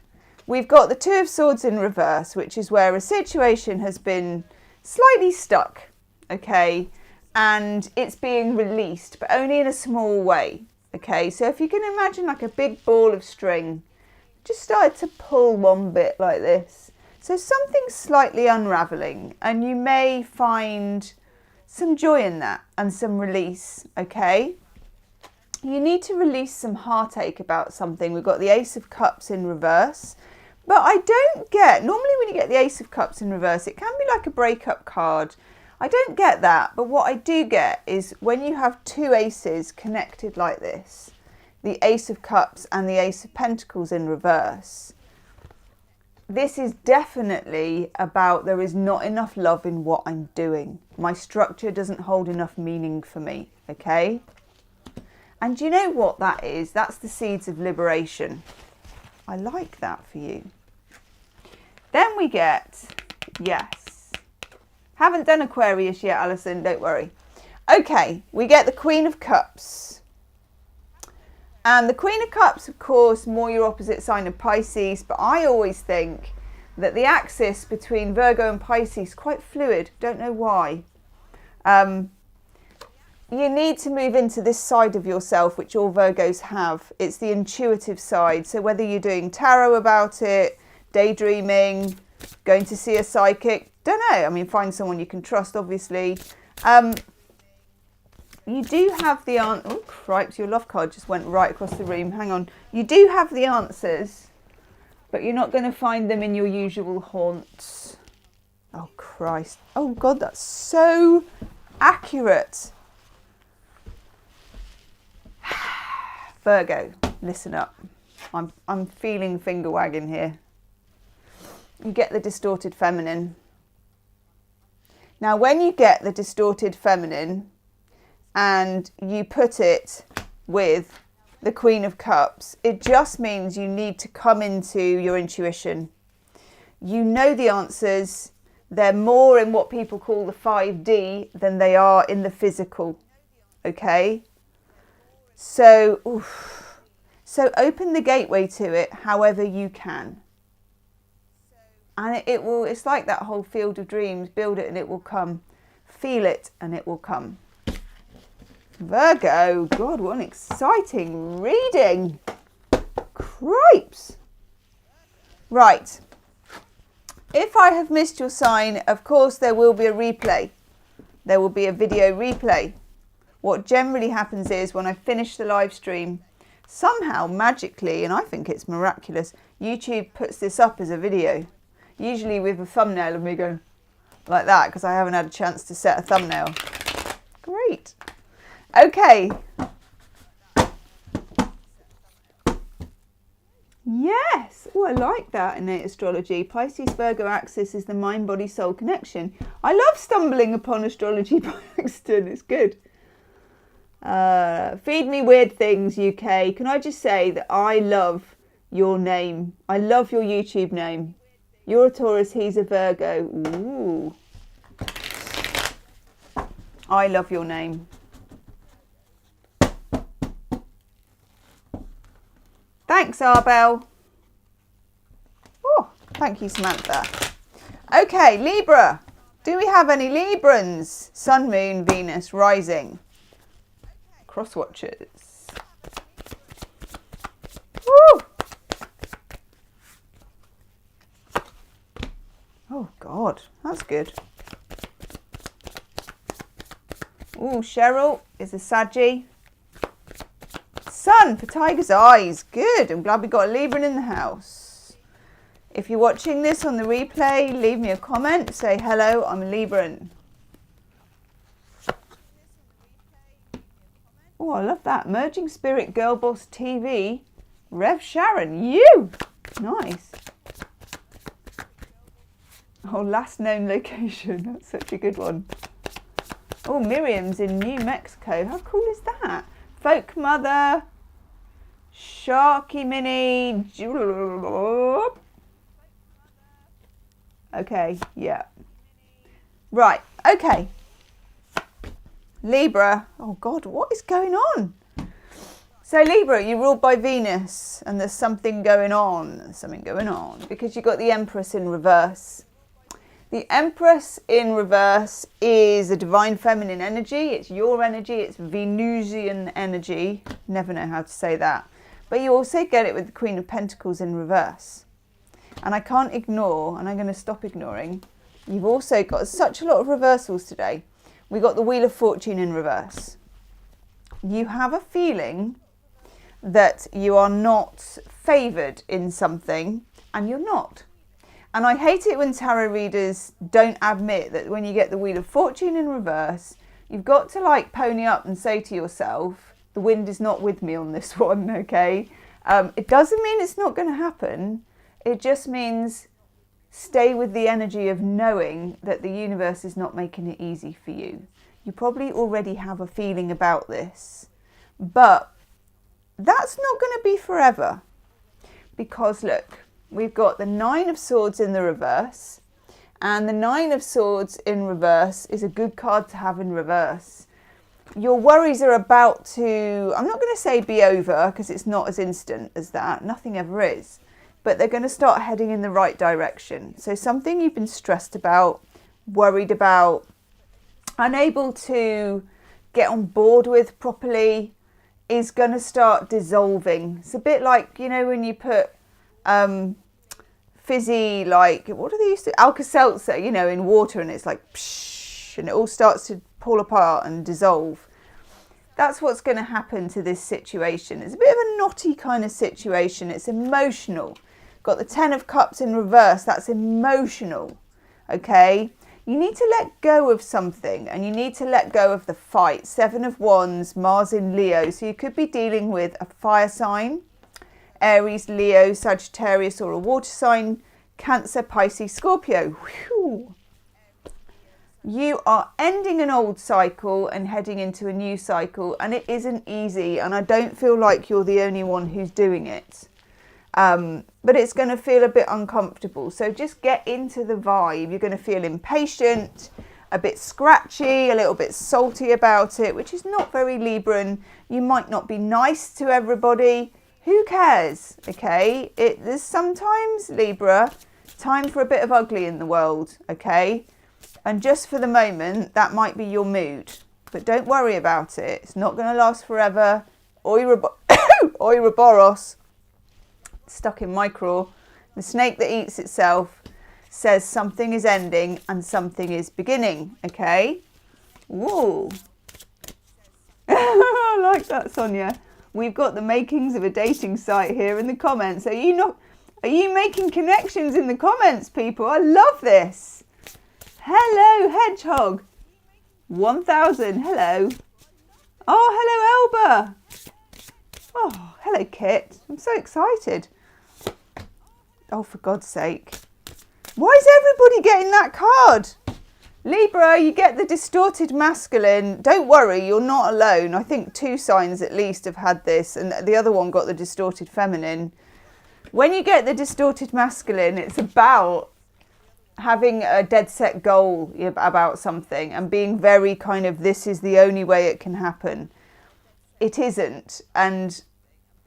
We've got the Two of Swords in reverse, which is where a situation has been slightly stuck, okay? And it's being released, but only in a small way. Okay, so if you can imagine like a big ball of string, just started to pull one bit like this. So something's slightly unraveling, and you may find some joy in that and some release, okay? You need to release some heartache about something. We've got the Ace of Cups in reverse, but I don't get, normally when you get the Ace of Cups in reverse, it can be like a breakup card. I don't get that, but what I do get is when you have two aces connected like this, the Ace of Cups and the Ace of Pentacles in reverse, this is definitely about there is not enough love in what I'm doing. My structure doesn't hold enough meaning for me, okay? And do you know what that is? That's the seeds of liberation. I like that for you. Then we get, yes. Haven't done Aquarius yet, Alison, don't worry. Okay, we get the Queen of Cups. And the Queen of Cups, of course, more your opposite sign of Pisces, but I always think that the axis between Virgo and Pisces is quite fluid. Don't know why. You need to move into this side of yourself, which all Virgos have. It's the intuitive side. So whether you're doing tarot about it, daydreaming, going to see a psychic, don't know. I mean, find someone you can trust, obviously. You do have the answer. Oh, cripes, your love card just went right across the room. Hang on. You do have the answers, but you're not going to find them in your usual haunts. Oh, Christ. Oh, God, that's so accurate. Virgo, listen up. I'm feeling finger wagging here. You get the distorted feminine. Now, when you get the distorted feminine and you put it with the Queen of Cups, it just means you need to come into your intuition. You know the answers. They're more in what people call the 5D than they are in the physical. Okay? So open the gateway to it however you can. And it's like that whole field of dreams. Build it and it will come. Feel it and it will come. Virgo, God, what an exciting reading. Cripes. Right. If I have missed your sign, of course, there will be a replay. There will be a video replay. What generally happens is when I finish the live stream, somehow magically, and I think it's miraculous, YouTube puts this up as a video. Usually with a thumbnail of me going like that, because I haven't had a chance to set a thumbnail. Great. Okay. Yes. Oh, I like that innate astrology. Pisces Virgo axis is the mind, body, soul connection. I love stumbling upon astrology by accident. It's good. Feed me weird things, UK. Can I just say that I love your name. I love your YouTube name. You're a Taurus, he's a Virgo. Ooh. I love your name. Thanks, Arbel. Oh, thank you, Samantha. Okay, Libra. Do we have any Librans? Sun, Moon, Venus, Rising. Cross watchers. Woo! Oh, God. That's good. Oh, Cheryl is a Saggy. Sun for Tiger's Eyes. Good. I'm glad we got a Libran in the house. If you're watching this on the replay, leave me a comment. Say, hello, I'm a Libran. Oh, I love that. Merging Spirit Girl Boss TV. Rev Sharon. You. Nice. Oh, last known location. That's such a good one. Oh, Miriam's in New Mexico. How cool is that? Folk Mother, Sharky Mini. Okay, yeah. Right, okay. Libra. Oh, God, what is going on? So, Libra, you're ruled by Venus, and there's something going on. There's something going on because you've got the Empress in reverse. The Empress in reverse is a divine feminine energy. It's your energy. It's Venusian energy. Never know how to say that. But you also get it with the Queen of Pentacles in reverse. And I can't ignore, and I'm going to stop ignoring, you've also got such a lot of reversals today. We got the Wheel of Fortune in reverse. You have a feeling that you are not favoured in something, and you're not. And I hate it when tarot readers don't admit that when you get the Wheel of Fortune in reverse, you've got to like pony up and say to yourself, the wind is not with me on this one, okay? It doesn't mean it's not going to happen. It just means stay with the energy of knowing that the universe is not making it easy for you. You probably already have a feeling about this, but that's not going to be forever. Because look, we've got the Nine of Swords in the reverse, and the Nine of Swords in reverse is a good card to have in reverse. Your worries are about to, I'm not going to say be over, because it's not as instant as that. Nothing ever is. But they're going to start heading in the right direction. So something you've been stressed about, worried about, unable to get on board with properly, is going to start dissolving. It's a bit like, you know, when you put fizzy, like, what do they used to, Alka-Seltzer, you know, in water, and it's like, psh, and it all starts to pull apart and dissolve. That's what's going to happen to this situation. It's a bit of a knotty kind of situation. It's emotional. Got the Ten of Cups in reverse. That's emotional, okay? You need to let go of something, and you need to let go of the fight. Seven of Wands, Mars in Leo. So you could be dealing with a fire sign, Aries, Leo, Sagittarius, or a water sign, Cancer, Pisces, Scorpio. Whew. You are ending an old cycle and heading into a new cycle, and it isn't easy, and I don't feel like you're the only one who's doing it. But it's going to feel a bit uncomfortable. So just get into the vibe. You're going to feel impatient, a bit scratchy, a little bit salty about it, which is not very Libran. You might not be nice to everybody. Who cares? Okay. There's sometimes, Libra, time for a bit of ugly in the world. Okay. And just for the moment, that might be your mood. But don't worry about it. It's not going to last forever. Ouroboros. Stuck in my craw. The snake that eats itself says something is ending and something is beginning. Okay. Woo. I like that, Sonia. We've got the makings of a dating site here in the comments. Are you making connections in the comments, people? I love this. Hello, Hedgehog. 1000. Hello. Oh, hello, Elba. Oh, hello, Kit. I'm so excited. Oh, for God's sake. Why is everybody getting that card? Libra, you get the distorted masculine. Don't worry, you're not alone. I think 2 signs at least have had this, and the other one got the distorted feminine. When you get the distorted masculine, it's about having a dead set goal about something and being very kind of, this is the only way it can happen. It isn't. And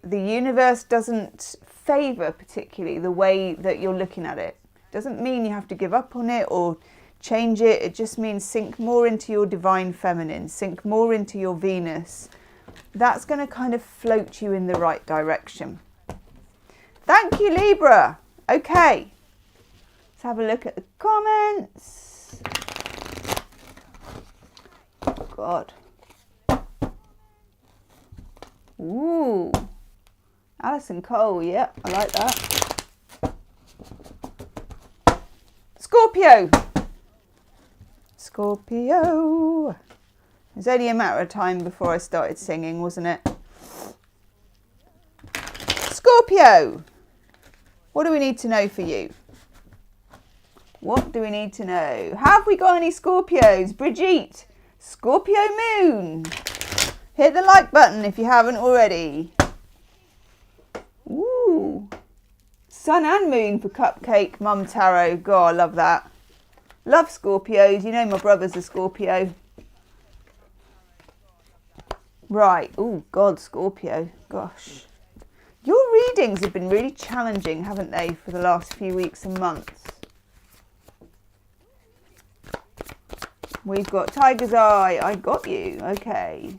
the universe doesn't favour particularly the way that you're looking at it. Doesn't mean you have to give up on it or change it. It just means sink more into your divine feminine, sink more into your Venus. That's going to kind of float you in the right direction. Thank you, Libra. Okay, let's have a look at the comments. Oh, God. Ooh. Alison Cole, yeah, I like that. Scorpio. Scorpio. It was only a matter of time before I started singing, wasn't it? Scorpio. What do we need to know for you? What do we need to know? Have we got any Scorpios? Brigitte, Scorpio moon. Hit the like button if you haven't already. Ooh. Sun and moon for Cupcake Mum Tarot. God, I love that. Love Scorpios. You know my brother's a Scorpio. Right. Oh, God, Scorpio. Gosh. Your readings have been really challenging, haven't they, for the last few weeks and months? We've got Tiger's Eye. I got you. Okay.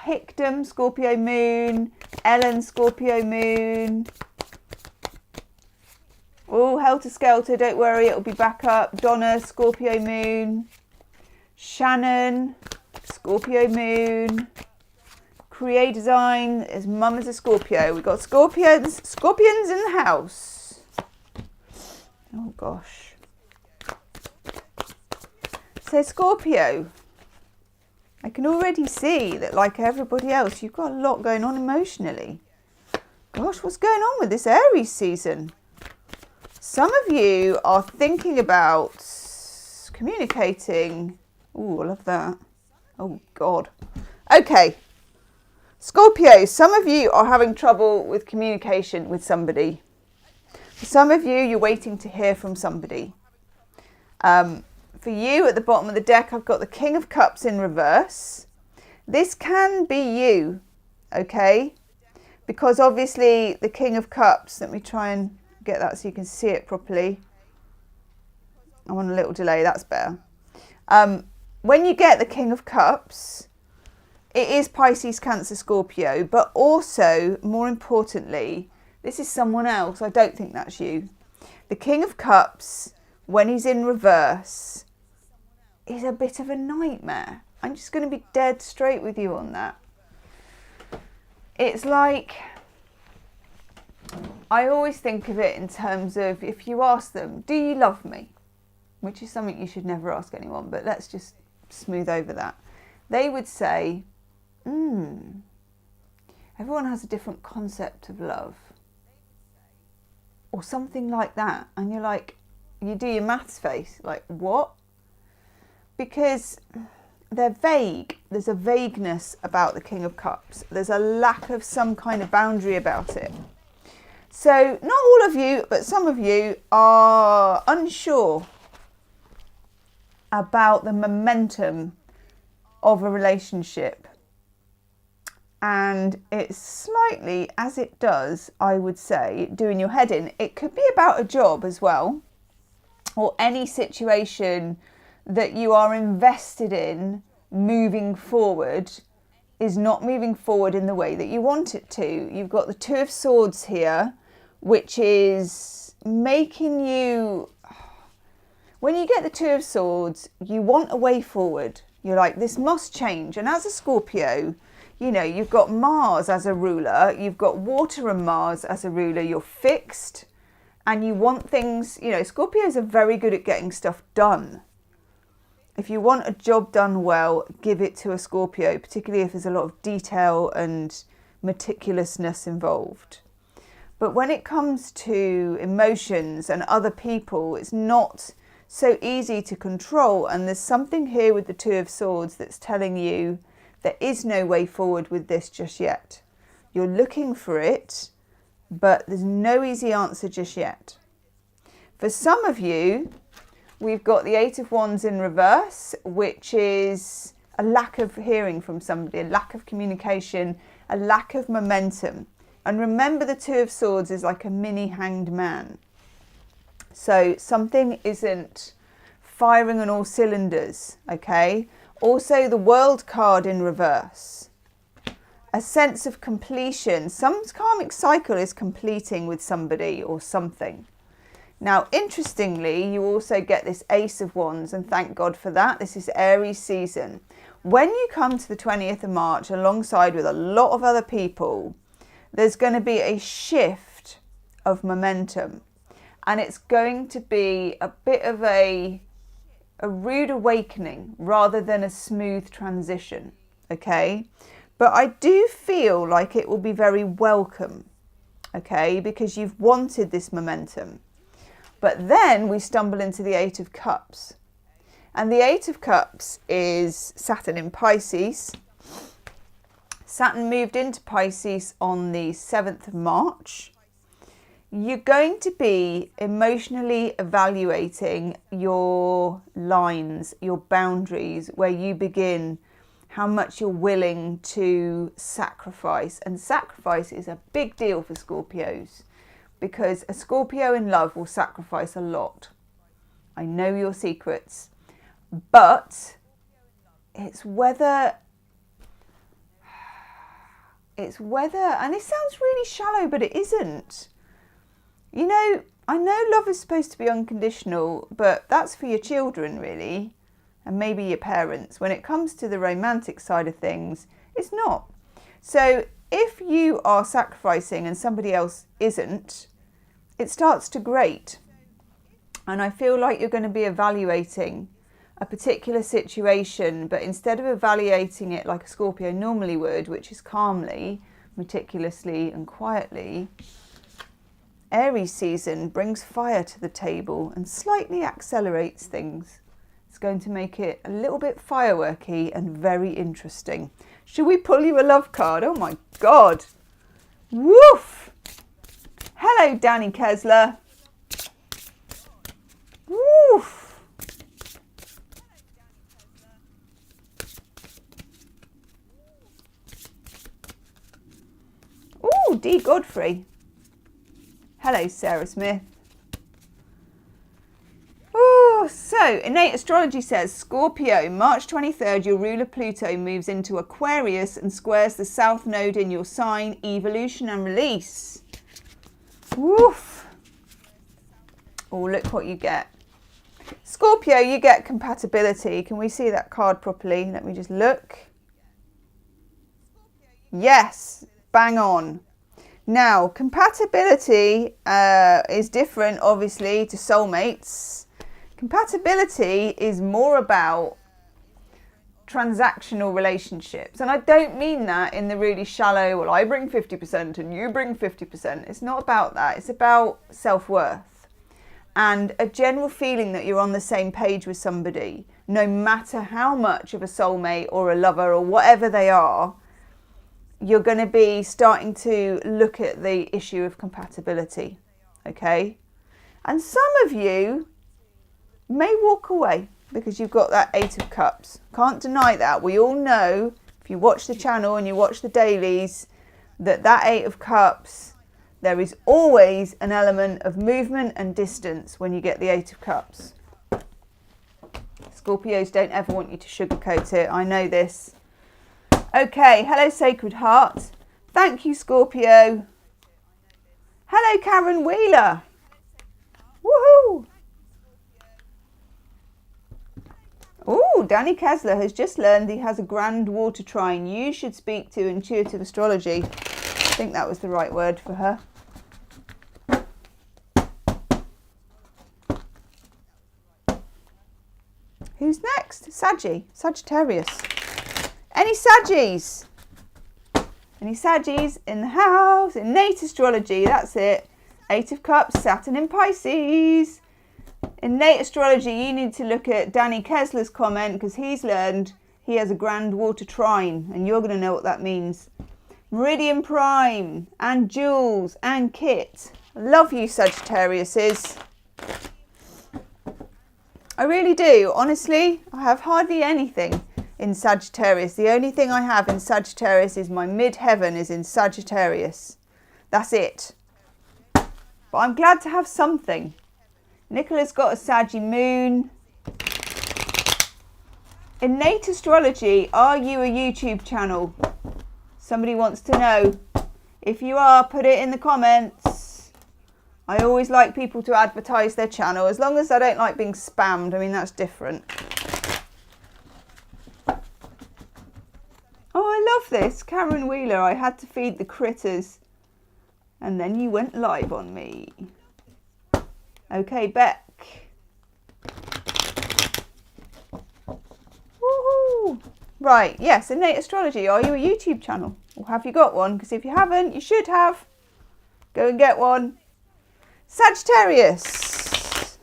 Hickdom, Scorpio moon. Ellen, Scorpio moon. Oh, Helter Skelter, don't worry, it'll be back up. Donna, Scorpio moon. Shannon, Scorpio moon. Create Design, his mum is a Scorpio. We've got scorpions in the house. Oh gosh. So Scorpio, I can already see that, like everybody else, you've got a lot going on emotionally. Gosh, what's going on with this Aries season? Some of you are thinking about communicating. Oh, I love that. Oh, God. Okay. Scorpio, some of you are having trouble with communication with somebody. For some of you, you're waiting to hear from somebody. For you, at the bottom of the deck, I've got the King of Cups in reverse. This can be you, okay? Because obviously the King of Cups, let me try and get that so you can see it properly. I'm on a little delay, that's better. When you get the King of Cups, it is Pisces, Cancer, Scorpio, but also, more importantly, this is someone else. I don't think that's you. The King of Cups, when he's in reverse, is a bit of a nightmare. I'm just going to be dead straight with you on that. It's like, I always think of it in terms of, if you ask them, do you love me? Which is something you should never ask anyone, but let's just smooth over that. They would say, everyone has a different concept of love. Or something like that. And you're like, you do your maths face, like, what? Because they're vague. There's a vagueness about the King of Cups. There's a lack of some kind of boundary about it. So not all of you, but some of you are unsure about the momentum of a relationship. And it's slightly, as it does, I would say, doing your head in. It could be about a job as well, or any situation that you are invested in moving forward is not moving forward in the way that you want it to. You've got the Two of Swords here, which is making you, when you get the Two of Swords, you want a way forward. You're like, this must change. And as a Scorpio, you know, you've got Mars as a ruler, you've got water and Mars as a ruler, you're fixed and you want things, you know, Scorpios are very good at getting stuff done. If you want a job done well, give it to a Scorpio, particularly if there's a lot of detail and meticulousness involved. But when it comes to emotions and other people, it's not so easy to control. And there's something here with the Two of Swords that's telling you there is no way forward with this just yet. You're looking for it, but there's no easy answer just yet. For some of you, we've got the Eight of Wands in reverse, which is a lack of hearing from somebody, a lack of communication, a lack of momentum. And remember, the Two of Swords is like a mini hanged man. So something isn't firing on all cylinders, okay? Also, the World card in reverse. A sense of completion. Some karmic cycle is completing with somebody or something. Now, interestingly, you also get this Ace of Wands, and thank God for that. This is Aries season. When you come to the 20th of March, alongside with a lot of other people, there's going to be a shift of momentum. And it's going to be a bit of a rude awakening rather than a smooth transition, okay? But I do feel like it will be very welcome, okay? Because you've wanted this momentum. But then we stumble into the Eight of Cups. And the Eight of Cups is Saturn in Pisces. Saturn moved into Pisces on the 7th of March. You're going to be emotionally evaluating your lines, your boundaries, where you begin how much you're willing to sacrifice. And sacrifice is a big deal for Scorpios, because a Scorpio in love will sacrifice a lot. I know your secrets, but it's whether, and it sounds really shallow, but it isn't. You know, I know love is supposed to be unconditional, but that's for your children, really, and maybe your parents. When it comes to the romantic side of things, it's not. So if you are sacrificing and somebody else isn't, it starts to grate. And I feel like you're going to be evaluating a particular situation, but instead of evaluating it like a Scorpio normally would, which is calmly, meticulously and quietly, Aries season brings fire to the table and slightly accelerates things. It's going to make it a little bit fireworky and very interesting. Should we pull you a love card? Oh my God. Woof. Hello, Danny Kessler. Woof. Ooh, D. Godfrey. Hello, Sarah Smith. Oh, so innate astrology says, Scorpio, March 23rd, your ruler Pluto moves into Aquarius and squares the south node in your sign, evolution and release. Woof. Oh, look what you get. Scorpio, you get compatibility. Can we see that card properly? Let me just look. Yes, bang on. Now, compatibility is different, obviously, to soulmates. Compatibility is more about transactional relationships. And I don't mean that in the really shallow, well, I bring 50% and you bring 50%. It's not about that. It's about self-worth and a general feeling that you're on the same page with somebody, no matter how much of a soulmate or a lover or whatever they are. You're going to be starting to look at the issue of compatibility, okay? And some of you may walk away because you've got that Eight of Cups. Can't deny that. We all know, if you watch the channel and you watch the dailies, that Eight of Cups, there is always an element of movement and distance when you get the Eight of Cups. Scorpios don't ever want you to sugarcoat it. I know this. Okay, hello Sacred Heart. Thank you, Scorpio. Hello Karen Wheeler. Woohoo! Oh, Danny Kessler has just learned he has a grand water trine. You should speak to intuitive astrology. I think that was the right word for her. Who's next? Sagittarius. Any Saggies? Any Saggies in the house? Innate astrology, that's it. Eight of Cups, Saturn in Pisces. Innate astrology, you need to look at Danny Kessler's comment because he's learned he has a grand water trine and you're going to know what that means. Meridian Prime and Jules and Kit. Love you, Sagittariuses. I really do. Honestly, I have hardly anything. in Sagittarius. The only thing I have in Sagittarius is my midheaven is in Sagittarius. That's it. But I'm glad to have something. Nicola's got a Saggy moon. Innate astrology, are you a YouTube channel? Somebody wants to know. If you are, put it in the comments. I always like people to advertise their channel, as long as I don't like being spammed. I mean, that's different. Oh, I love this. Cameron Wheeler, I had to feed the critters. And then you went live on me. Okay, Beck. Woohoo! Right, yes, innate astrology. Are you a YouTube channel? Or have you got one? Because if you haven't, you should have. Go and get one. Sagittarius.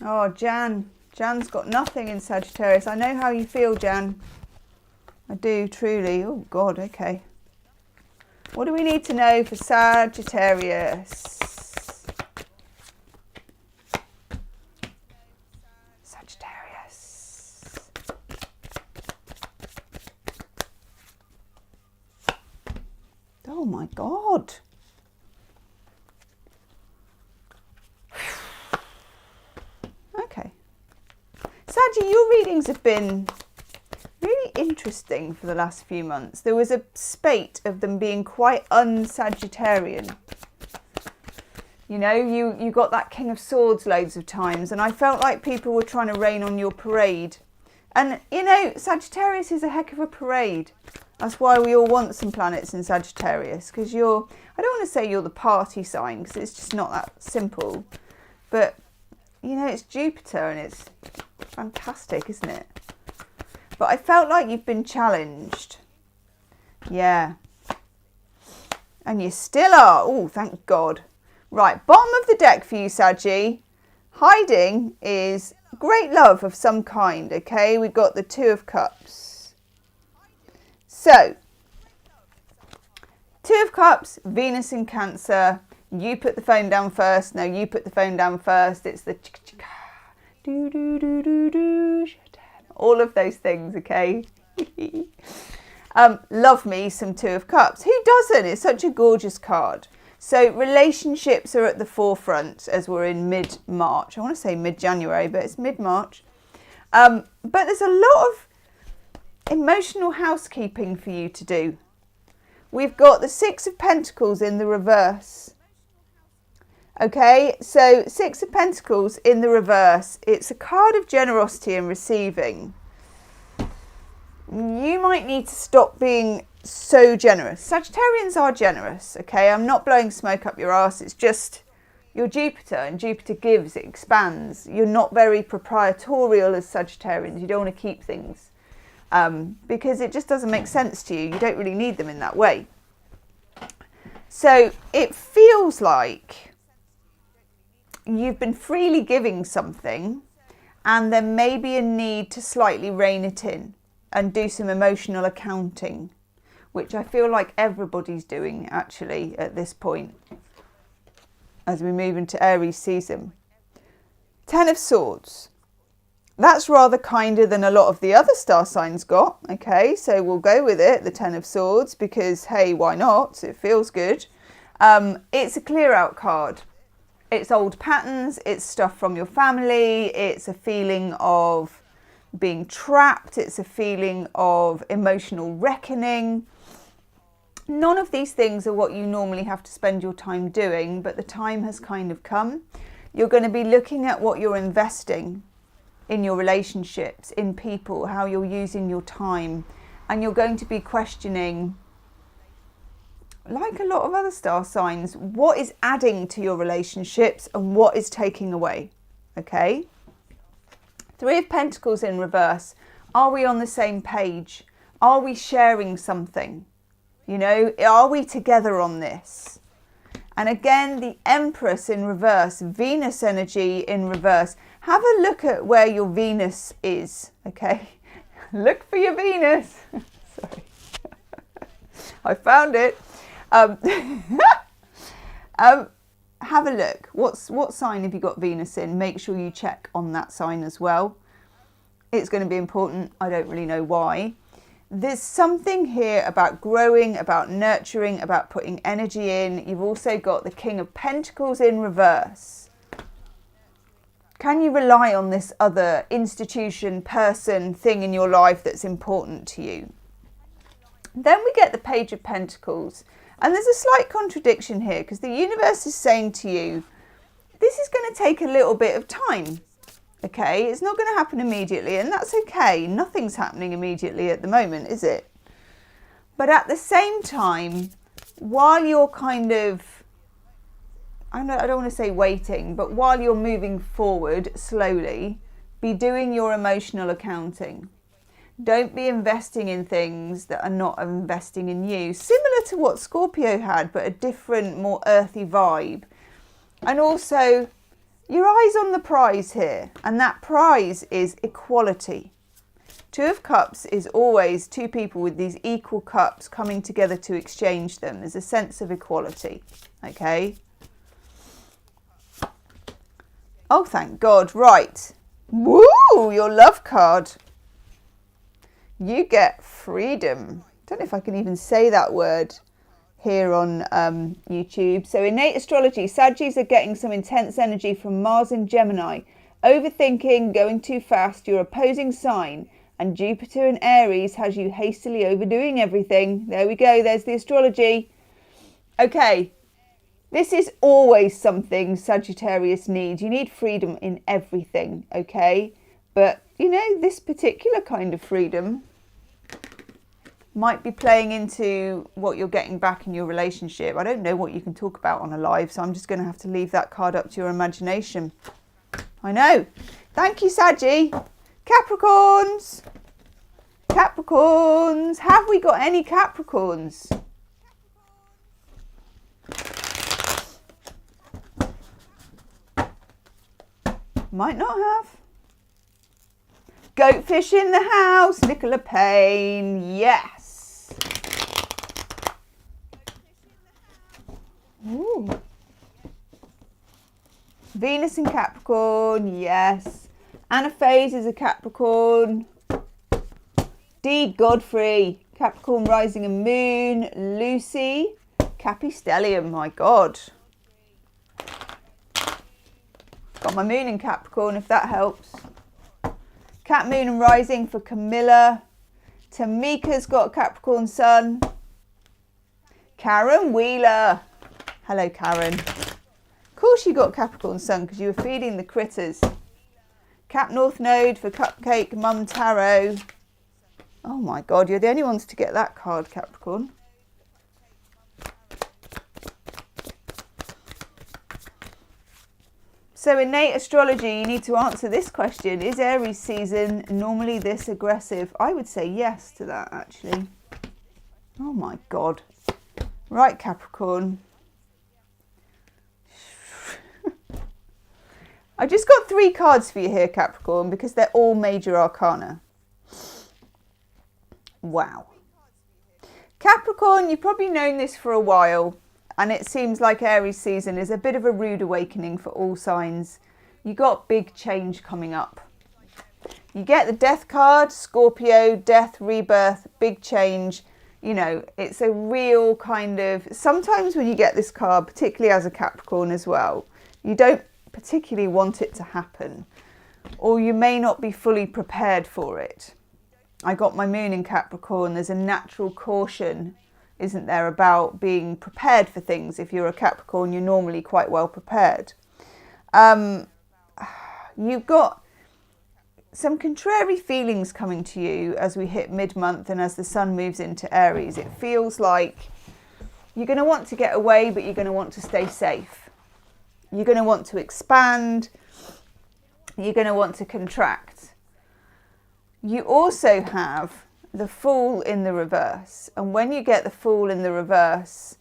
Oh, Jan. Jan's got nothing in Sagittarius. I know how you feel, Jan. I do, truly. Oh, God, okay. What do we need to know for Sagittarius? Sagittarius. Oh, my God. Okay. Saggy, your readings have been really interesting for the last few months. There was a spate of them being quite un-Sagittarian. You know, you got that King of Swords loads of times, and I felt like people were trying to rain on your parade. And, you know, Sagittarius is a heck of a parade. That's why we all want some planets in Sagittarius, because I don't want to say you're the party sign, because it's just not that simple. But, you know, it's Jupiter, and it's fantastic, isn't it? But I felt like you've been challenged. Yeah. And you still are. Oh, thank God. Right, bottom of the deck for you, Saggy. Hiding is great love of some kind, okay? We've got the Two of Cups. So, Two of Cups, Venus in Cancer. You put the phone down first. No, you put the phone down first. It's the do do do do do. All of those things, okay? Love me some Two of Cups. Who doesn't? It's such a gorgeous card. So relationships are at the forefront as we're in mid-March. I want to say mid-January, but it's mid-March. But there's a lot of emotional housekeeping for you to do. We've got the Six of Pentacles in the reverse. Okay, so Six of Pentacles in the reverse. It's a card of generosity and receiving. You might need to stop being so generous. Sagittarians are generous, okay? I'm not blowing smoke up your ass. It's just you're Jupiter, and Jupiter gives, it expands. You're not very proprietorial as Sagittarians. You don't want to keep things because it just doesn't make sense to you. You don't really need them in that way. So it feels like you've been freely giving something, and there may be a need to slightly rein it in and do some emotional accounting, which I feel like everybody's doing actually at this point as we move into Aries season. Ten of Swords. That's rather kinder than a lot of the other star signs got. Okay, so we'll go with it, the Ten of Swords, because hey, why not? It feels good. It's a clear out card. It's old patterns, it's stuff from your family, it's a feeling of being trapped, it's a feeling of emotional reckoning. None of these things are what you normally have to spend your time doing, but the time has kind of come. You're going to be looking at what you're investing in your relationships, in people, how you're using your time, and you're going to be questioning, like a lot of other star signs, what is adding to your relationships and what is taking away, okay? Three of Pentacles in reverse. Are we on the same page? Are we sharing something? You know, are we together on this? And again, the Empress in reverse, Venus energy in reverse. Have a look at where your Venus is, okay? Look for your Venus. Sorry. I found it. Have a look. What sign have you got Venus in? Make sure you check on that sign as well. It's going to be important. I don't really know why. There's something here about growing, about nurturing, about putting energy in. You've also got the King of Pentacles in reverse. Can you rely on this other institution, person, thing in your life that's important to you? Then we get the Page of Pentacles. And there's a slight contradiction here because the universe is saying to you, this is going to take a little bit of time. Okay, it's not going to happen immediately, and that's okay. Nothing's happening immediately at the moment, is it? But at the same time, while you're kind of, I don't want to say waiting, but while you're moving forward slowly, be doing your emotional accounting. Don't be investing in things that are not investing in you. Similar to what Scorpio had, but a different, more earthy vibe. And also, your eyes on the prize here, and that prize is equality. Two of Cups is always two people with these equal cups coming together to exchange them. There's a sense of equality, okay? Oh, thank God, right. Woo, your love card. You get freedom. Don't know if I can even say that word here on YouTube. So innate astrology, Saggies are getting some intense energy from Mars and Gemini. Overthinking, going too fast, your opposing sign. And Jupiter in Aries has you hastily overdoing everything. There we go, there's the astrology. Okay, this is always something Sagittarius needs. You need freedom in everything, okay? But, you know, this particular kind of freedom might be playing into what you're getting back in your relationship. I don't know what you can talk about on a live, so I'm just going to have to leave that card up to your imagination. I know. Thank you, Saggy. Capricorns. Capricorns. Have we got any Capricorns? Might not have. Goatfish in the house. Nicola Payne. Yes. Ooh. Venus in Capricorn, yes. Anaphase is a Capricorn. Dee Godfrey, Capricorn rising and moon. Lucy, Capistellium, my God. Got my moon in Capricorn, if that helps. Cap, moon and rising for Camilla. Tamika's got a Capricorn sun. Karen Wheeler. Hello, Karen. Of course you got Capricorn sun because you were feeding the critters. Cap North Node for Cupcake Mum Tarot. Oh my God, you're the only ones to get that card, Capricorn. So innate astrology, you need to answer this question. Is Aries season normally this aggressive? I would say yes to that, actually. Oh my God. Right, Capricorn. I just got 3 cards for you here, Capricorn, because they're all major arcana. Wow. Capricorn, you've probably known this for a while, and it seems like Aries season is a bit of a rude awakening for all signs. You got big change coming up. You get the death card, Scorpio, death, rebirth, big change. You know, it's a real kind of, sometimes when you get this card, particularly as a Capricorn as well, you don't particularly want it to happen, or you may not be fully prepared for it. I got my moon in Capricorn. There's a natural caution, isn't there, about being prepared for things. If you're a Capricorn, you're normally quite well prepared. You've got some contrary feelings coming to you as we hit mid-month and as the sun moves into Aries. It feels like you're going to want to get away, but you're going to want to stay safe. You're going to want to expand. You're going to want to contract. You also have the Fool in the reverse. And when you get the Fool in the reverse,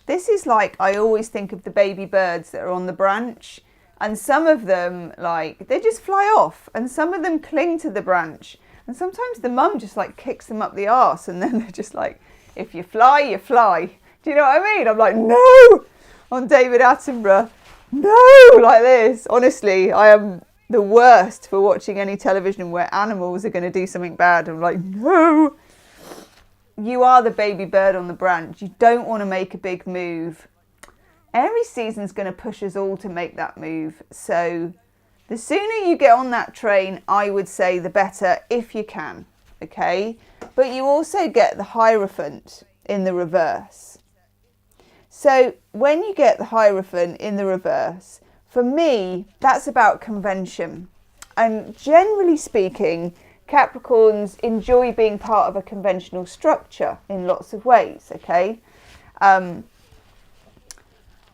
this is like, I always think of the baby birds that are on the branch. And some of them, like, they just fly off. And some of them cling to the branch. And sometimes the mum just like kicks them up the arse. And then they're just like, if you fly, you fly. Do you know what I mean? I'm like, no, on David Attenborough. No, like this. Honestly, I am the worst for watching any television where animals are going to do something bad. I'm like, no. You are the baby bird on the branch. You don't want to make a big move. Aries season's going to push us all to make that move. So the sooner you get on that train, I would say the better, if you can. Okay? But you also get the Hierophant in the reverse. So when you get the Hierophant in the reverse, for me, that's about convention. And generally speaking, Capricorns enjoy being part of a conventional structure in lots of ways, okay?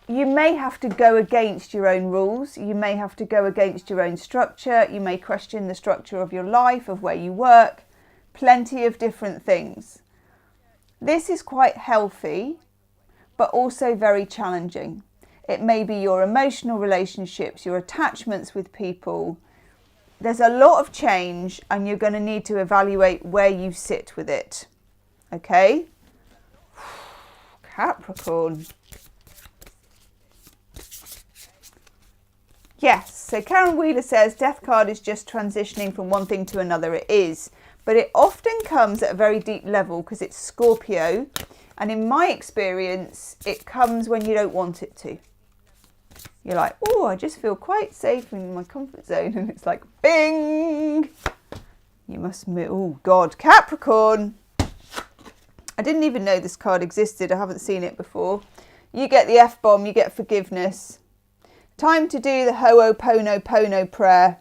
You may have to go against your own rules. You may have to go against your own structure. You may question the structure of your life, of where you work. Plenty of different things. This is quite healthy, but also very challenging. It may be your emotional relationships, your attachments with people. There's a lot of change and you're going to need to evaluate where you sit with it. Okay? Capricorn. Yes, so Karen Wheeler says Death card is just transitioning from one thing to another. It is, but it often comes at a very deep level because it's Scorpio. And in my experience, it comes when you don't want it to. You're like, oh, I just feel quite safe in my comfort zone. And it's like, bing! You must move. Oh, God. Capricorn. I didn't even know this card existed. I haven't seen it before. You get the F-bomb. You get forgiveness. Time to do the Ho'oponopono prayer.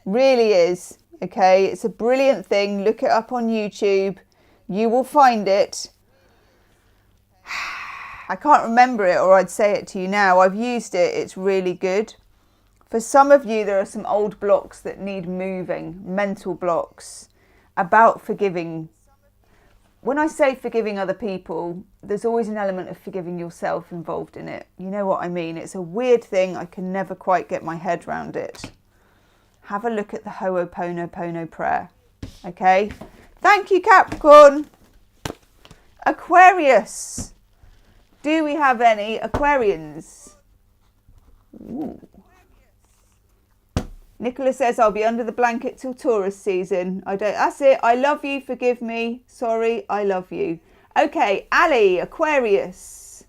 Really is. Okay? It's a brilliant thing. Look it up on YouTube. You will find it. I can't remember it, or I'd say it to you now. I've used it. It's really good. For some of you, there are some old blocks that need moving, mental blocks, about forgiving. When I say forgiving other people, there's always an element of forgiving yourself involved in it. You know what I mean? It's a weird thing. I can never quite get my head around it. Have a look at the Ho'oponopono prayer. Okay? Thank you, Capricorn. Aquarius. Do we have any Aquarians? Ooh. Nicola says, I'll be under the blanket till Taurus season. That's it. I love you. Forgive me. Sorry. I love you. Okay. Ali, Aquarius.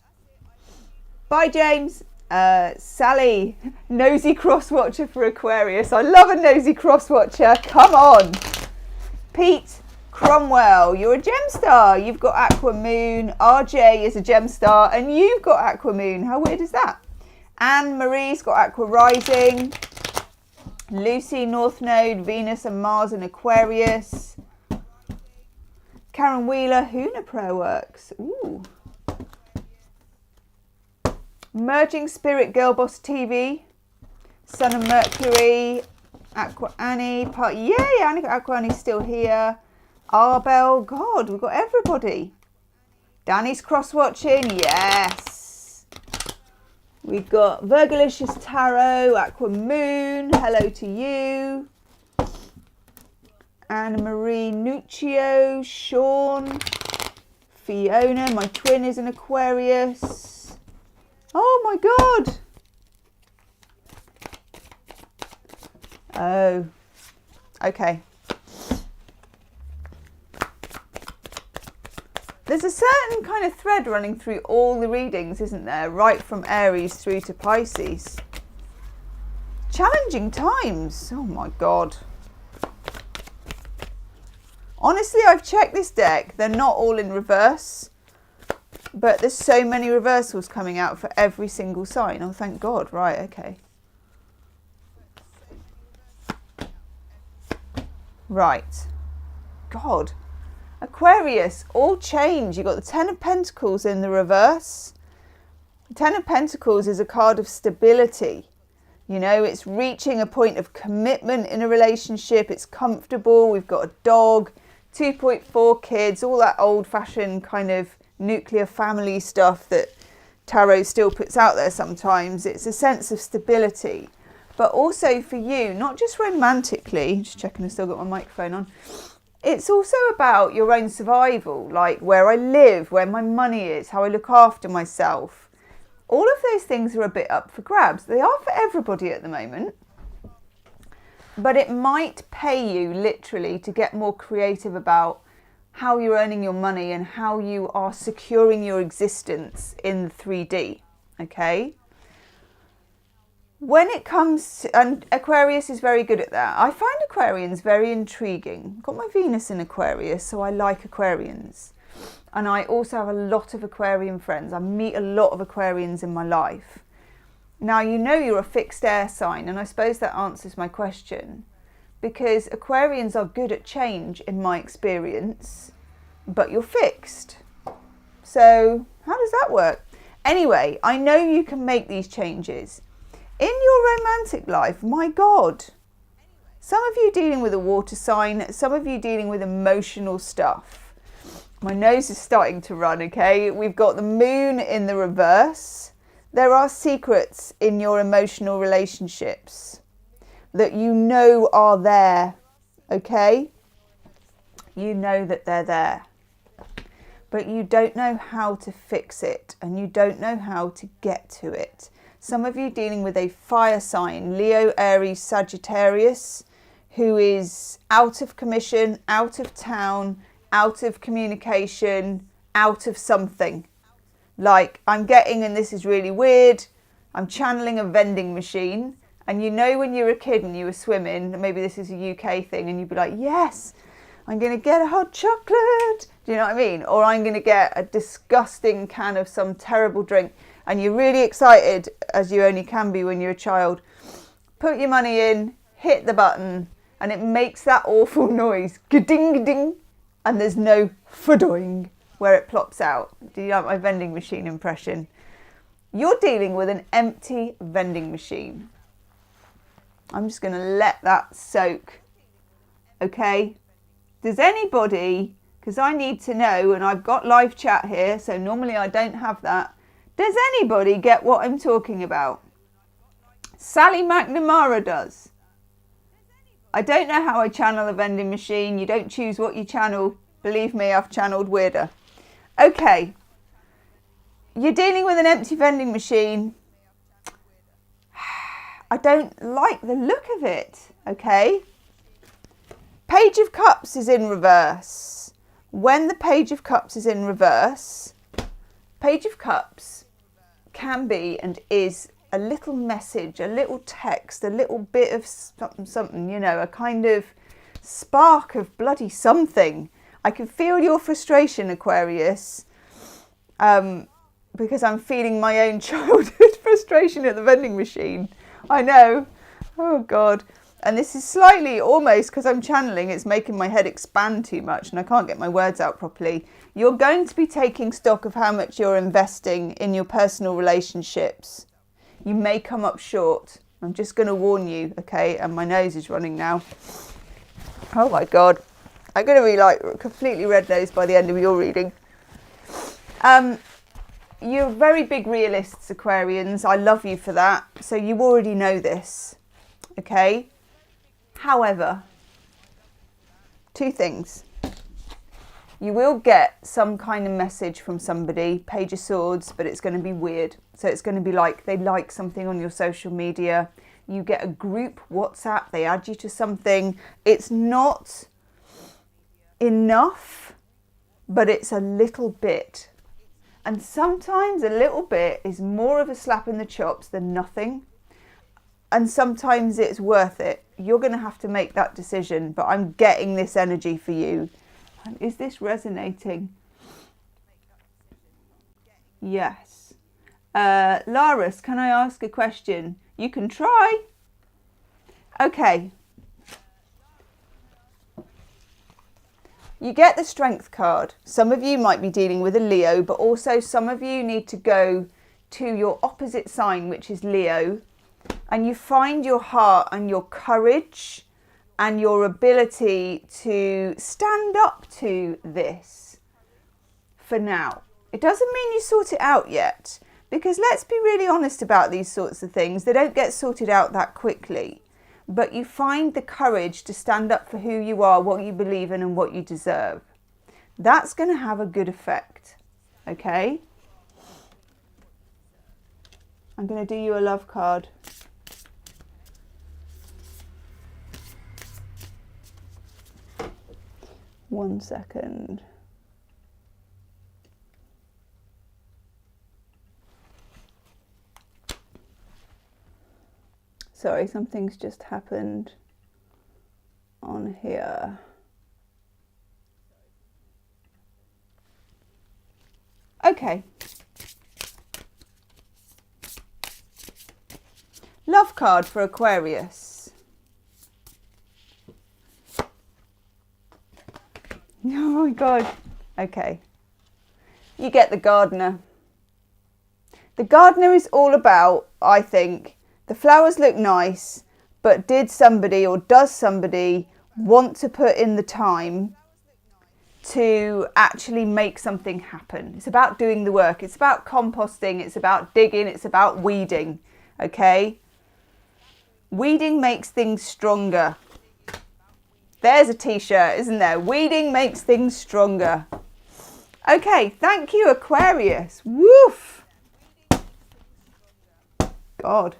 Bye, James. Sally, nosy cross watcher for Aquarius. I love a nosy cross watcher. Come on. Pete Cromwell, you're a gem star. You've got Aqua Moon. RJ is a gem star, and you've got Aqua Moon. How weird is that? Anne Marie's got Aqua Rising. Lucy, North Node, Venus and Mars and Aquarius. Karen Wheeler, Huna Prayer Works. Ooh. Merging Spirit Girl Boss TV. Sun and Mercury. Aqua Annie. Yay, Aqua Annie's still here. Arbel, God, we've got everybody. Danny's cross-watching, yes. We've got Virgolicious Tarot, Aqua Moon, hello to you. Anna Marie Nuccio, Sean, Fiona, my twin is an Aquarius. Oh my God. Oh, okay. There's a certain kind of thread running through all the readings, isn't there? Right from Aries through to Pisces. Challenging times. Oh my God. Honestly, I've checked this deck. They're not all in reverse. But there's so many reversals coming out for every single sign. Oh, thank God. Right, okay. Right. God. Aquarius, all change. You've got the Ten of Pentacles in the reverse. The Ten of Pentacles is a card of stability. You know, it's reaching a point of commitment in a relationship. It's comfortable. We've got a dog, 2.4 kids, all that old-fashioned kind of nuclear family stuff that tarot still puts out there sometimes. It's a sense of stability. But also for you, not just romantically, just checking I've still got my microphone on, It's also about your own survival, like where I live, where my money is, how I look after myself. All of those things are a bit up for grabs. They are for everybody at the moment. But it might pay you literally to get more creative about how you're earning your money and how you are securing your existence in 3D, okay? When it comes to, and Aquarius is very good at that. I find Aquarians very intriguing. I've got my Venus in Aquarius, so I like Aquarians. And I also have a lot of Aquarian friends. I meet a lot of Aquarians in my life. Now, you know you're a fixed air sign, and I suppose that answers my question. Because Aquarians are good at change in my experience, but you're fixed. So how does that work? Anyway, I know you can make these changes. In your romantic life, my God, some of you dealing with a water sign, some of you dealing with emotional stuff. My nose is starting to run, okay? We've got the moon in the reverse. There are secrets in your emotional relationships that you know are there, okay? You know that they're there, but you don't know how to fix it and you don't know how to get to it. Some of you dealing with a fire sign, Leo, Aries, Sagittarius, who is out of commission, out of town, out of communication, out of something. Like I'm getting, and this is really weird, I'm channeling a vending machine. And you know when you were a kid and you were swimming, maybe this is a UK thing, and you'd be like, yes, I'm going to get a hot chocolate. Do you know what I mean? Or I'm going to get a disgusting can of some terrible drink. And you're really excited, as you only can be when you're a child. Put your money in, hit the button, and it makes that awful noise. Ga-ding-ga-ding. And there's no fa-doing where it plops out. Do you like my vending machine impression? You're dealing with an empty vending machine. I'm just going to let that soak, okay? Does anybody, because I need to know, and I've got live chat here, so normally I don't have that. Does anybody get what I'm talking about? Sally McNamara does. I don't know how I channel a vending machine. You don't choose what you channel. Believe me, I've channeled weirder. Okay. You're dealing with an empty vending machine. I don't like the look of it, okay? Page of Cups is in reverse. When the Page of Cups is in reverse, Page of Cups can be and is a little message, a little text, a little bit of something, you know, a kind of spark of bloody something. I can feel your frustration, Aquarius, because I'm feeling my own childhood frustration at the vending machine. I know. Oh, God. And this is slightly, almost, because I'm channeling, it's making my head expand too much and I can't get my words out properly. You're going to be taking stock of how much you're investing in your personal relationships. You may come up short. I'm just going to warn you, okay? And my nose is running now. Oh, my God. I'm going to be like completely red-nosed by the end of your reading. You're very big realists, Aquarians. I love you for that. So you already know this, okay? However, two things. You will get some kind of message from somebody, Page of Swords, but it's going to be weird. So it's going to be like they like something on your social media. You get a group WhatsApp, they add you to something. It's not enough, but it's a little bit. And sometimes a little bit is more of a slap in the chops than nothing. And sometimes it's worth it. You're going to have to make that decision, but I'm getting this energy for you. And is this resonating? Yes. Laris, can I ask a question? You can try. Okay. You get the Strength card. Some of you might be dealing with a Leo, but also some of you need to go to your opposite sign, which is Leo, and you find your heart and your courage and your ability to stand up to this for now. It doesn't mean you sort it out yet, because let's be really honest about these sorts of things. They don't get sorted out that quickly. but you find the courage to stand up for who you are, what you believe in and what you deserve. That's going to have a good effect, okay? I'm going to do you a love card. One second. Sorry, something's just happened on here. Okay. Love card for Aquarius. Oh my God. Okay. You get the gardener. The gardener is all about, I think, the flowers look nice, but did somebody or does somebody want to put in the time to actually make something happen? It's about doing the work. It's about composting. It's about digging. It's about weeding. Okay? Weeding makes things stronger. There's a t-shirt, isn't there? Weeding makes things stronger. Okay, thank you, Aquarius. Woof. God.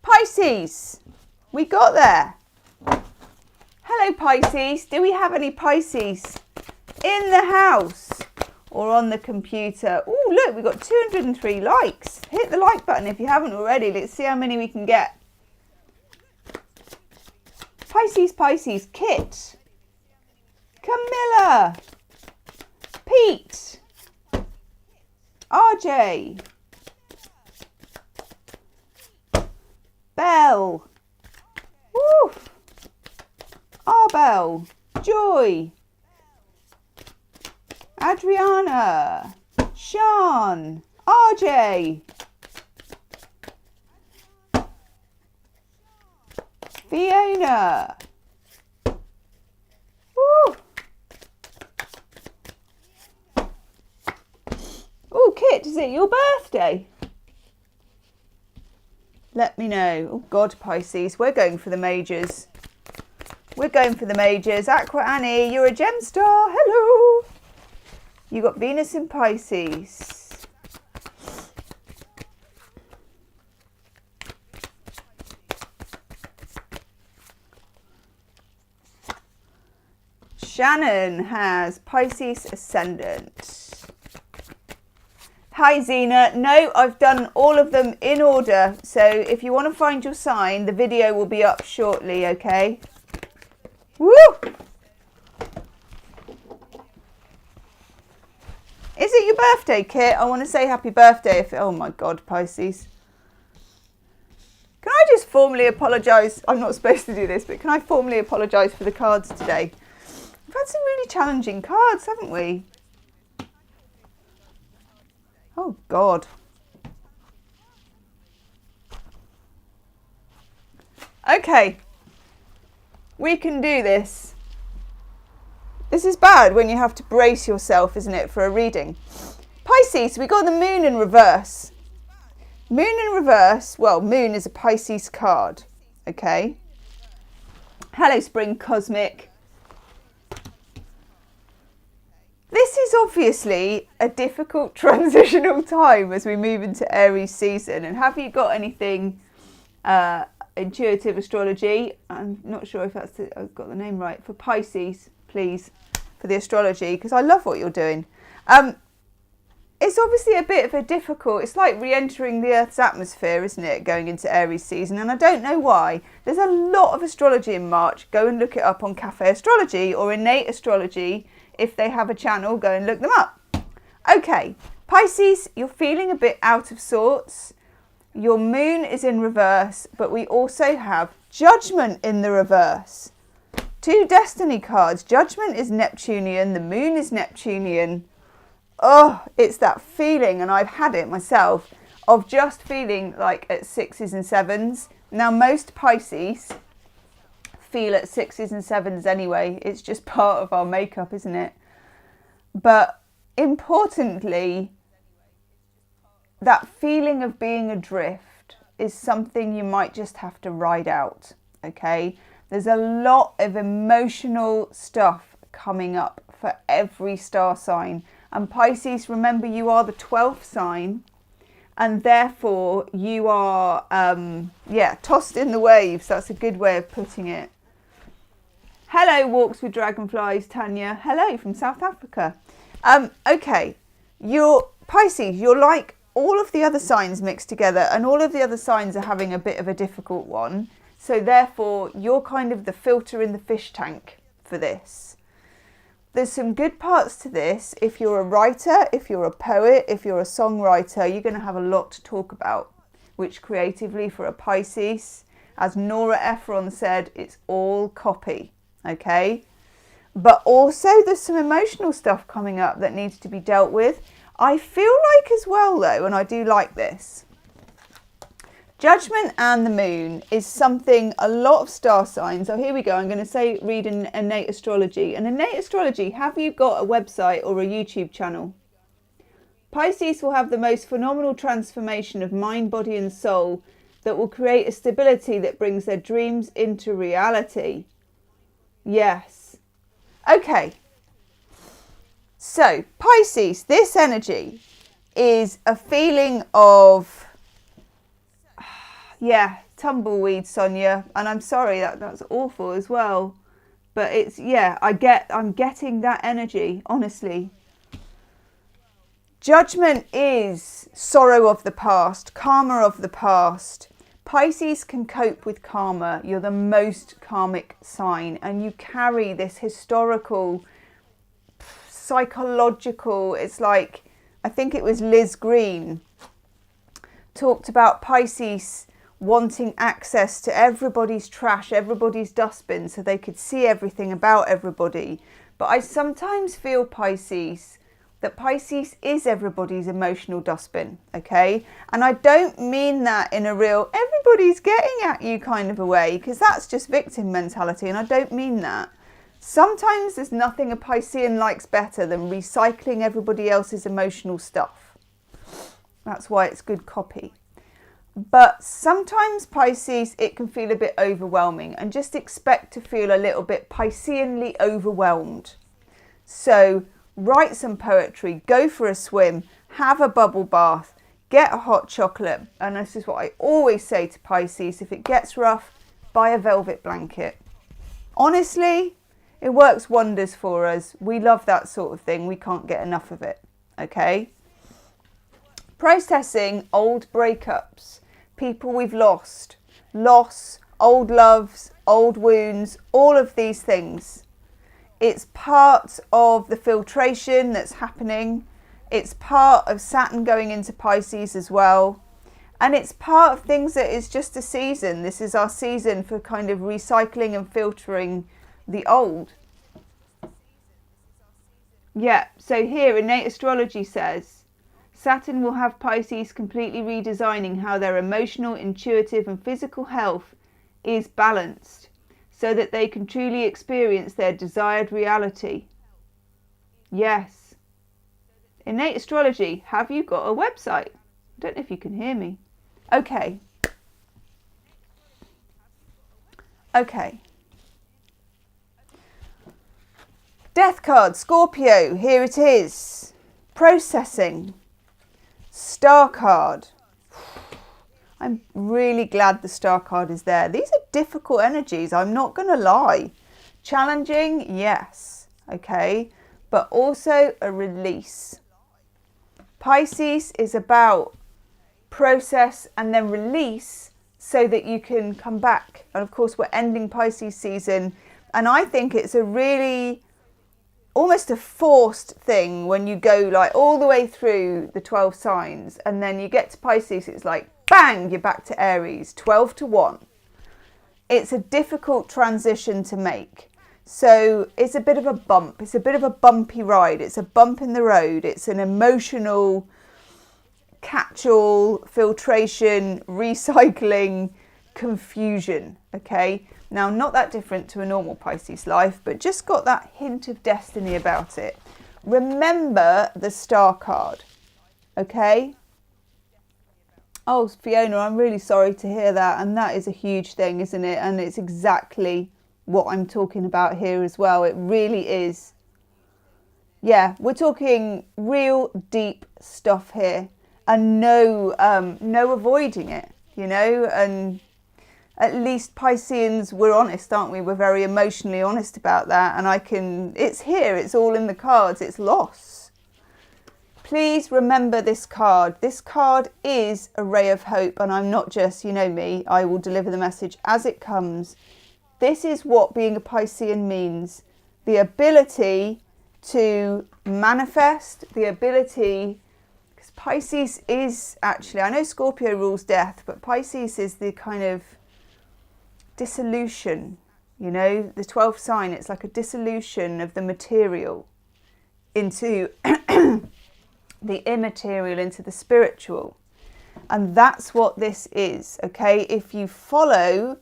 Pisces. We got there. Hello, Pisces. Do we have any Pisces in the house or on the computer? Oh, look, we've got 203 likes. Hit the like button if you haven't already. Let's see how many we can get. Pisces, Pisces, Kit, Camilla, Pete, RJ, Belle, woof, Arbel, Joy, Adriana, Sean, RJ, Fiona. Woo. Oh, Kit, is it your birthday? Let me know. Oh, God, Pisces. We're going for the majors. We're going for the majors. Aqua Annie, you're a gem star. Hello. You got Venus in Pisces. Shannon has Pisces ascendant. Hi Zena. No, I've done all of them in order. So if you want to find your sign, the video will be up shortly, okay? Woo! Is it your birthday, Kit? I want to say happy birthday. Oh my God, Pisces. Can I just formally apologise? I'm not supposed to do this, but can I formally apologise for the cards today? We've had some really challenging cards, haven't we? Oh, God. Okay. We can do this. This is bad when you have to brace yourself, isn't it, for a reading. Pisces, we got the moon in reverse. Moon in reverse, well, moon is a Pisces card, okay? Hello, Spring Cosmic. This is obviously a difficult transitional time as we move into Aries season. And have you got anything intuitive astrology? I'm not sure if I've got the name right. For Pisces, please, for the astrology, because I love what you're doing. It's obviously a bit of a difficult, it's like re-entering the Earth's atmosphere, isn't it, going into Aries season? And I don't know why. There's a lot of astrology in March. Go and look it up on Cafe Astrology or Innate Astrology. If they have a channel, go and look them up. Okay, Pisces, you're feeling a bit out of sorts. Your moon is in reverse, but we also have Judgment in the reverse. Two destiny cards. Judgment is Neptunian, the moon is Neptunian. Oh, it's that feeling, and I've had it myself, of just feeling like at 6s and 7s. Now, most Pisces feel at 6s and 7s anyway. It's just part of our makeup, isn't it? But importantly, that feeling of being adrift, is something you might just have to ride out, okay? There's a lot of emotional stuff coming up for every star sign. And Pisces, remember, you are the 12th sign, and therefore you are, tossed in the waves. That's a good way of putting it. Hello, Walks with Dragonflies, Tanya. Hello from South Africa. Okay, you're Pisces, you're like all of the other signs mixed together, and all of the other signs are having a bit of a difficult one. So therefore, you're kind of the filter in the fish tank for this. There's some good parts to this. If you're a writer, if you're a poet, if you're a songwriter, you're going to have a lot to talk about, which creatively for a Pisces, as Nora Ephron said, it's all copy, okay? But also there's some emotional stuff coming up that needs to be dealt with. I feel like as well though, and I do like this, Judgment and the moon is something a lot of star signs. So here we go. I'm going to say read an innate astrology. And innate astrology, have you got a website or a YouTube channel? Pisces will have the most phenomenal transformation of mind, body and soul that will create a stability that brings their dreams into reality. Yes. Okay. So Pisces, this energy is a feeling of, yeah, tumbleweed, Sonia, and I'm sorry, that's awful as well, but it's, yeah, I'm getting that energy, honestly. Judgment is sorrow of the past, karma of the past. Pisces can cope with karma. You're the most karmic sign, and you carry this historical, psychological, it's like, I think it was Liz Green talked about Pisces wanting access to everybody's trash, everybody's dustbin, so they could see everything about everybody. But I sometimes feel, Pisces, that Pisces is everybody's emotional dustbin, okay? And I don't mean that in a real, everybody's getting at you kind of a way, because that's just victim mentality, and I don't mean that. Sometimes there's nothing a Piscean likes better than recycling everybody else's emotional stuff. That's why it's good copy. But sometimes, Pisces, it can feel a bit overwhelming, and just expect to feel a little bit Pisceanly overwhelmed. So write some poetry, go for a swim, have a bubble bath, get a hot chocolate. And this is what I always say to Pisces, if it gets rough, buy a velvet blanket. Honestly, it works wonders for us. We love that sort of thing. We can't get enough of it, okay? Processing old breakups, people we've lost, loss, old loves, old wounds, all of these things. It's part of the filtration that's happening. It's part of Saturn going into Pisces as well. And it's part of things that is just a season. This is our season for kind of recycling and filtering the old. Yeah, so here innate astrology says, Saturn will have Pisces completely redesigning how their emotional, intuitive and physical health is balanced so that they can truly experience their desired reality. Yes. Innate astrology, have you got a website? I don't know if you can hear me. Okay. Okay. Death card, Scorpio, here it is. Processing. Star card. I'm really glad the star card is there. These are difficult energies, I'm not going to lie. Challenging, yes, okay, but also a release. Pisces is about process and then release so that you can come back. And of course, we're ending Pisces season, and I think it's a really almost a forced thing when you go like all the way through the 12 signs and then you get to Pisces, it's like bang, you're back to Aries, 12 to 1. It's a difficult transition to make. So it's a bit of a bump. It's a bit of a bumpy ride. It's a bump in the road. It's an emotional catch-all, filtration, recycling, confusion, okay? Now, not that different to a normal Pisces life, but just got that hint of destiny about it. Remember the star card, okay? Oh, Fiona, I'm really sorry to hear that. And that is a huge thing, isn't it? And it's exactly what I'm talking about here as well. It really is. Yeah, we're talking real deep stuff here, and no avoiding it, you know. And at least Pisceans, we're honest, aren't we? We're very emotionally honest about that. And it's here, it's all in the cards, it's loss. Please remember this card. This card is a ray of hope, and I'm not just, you know me, I will deliver the message as it comes. This is what being a Piscean means. The ability to manifest, the ability, because Pisces is actually, I know Scorpio rules death, but Pisces is the kind of dissolution, you know, the 12th sign. It's like a dissolution of the material into the immaterial, into the spiritual. And that's what this is, okay? If you follow,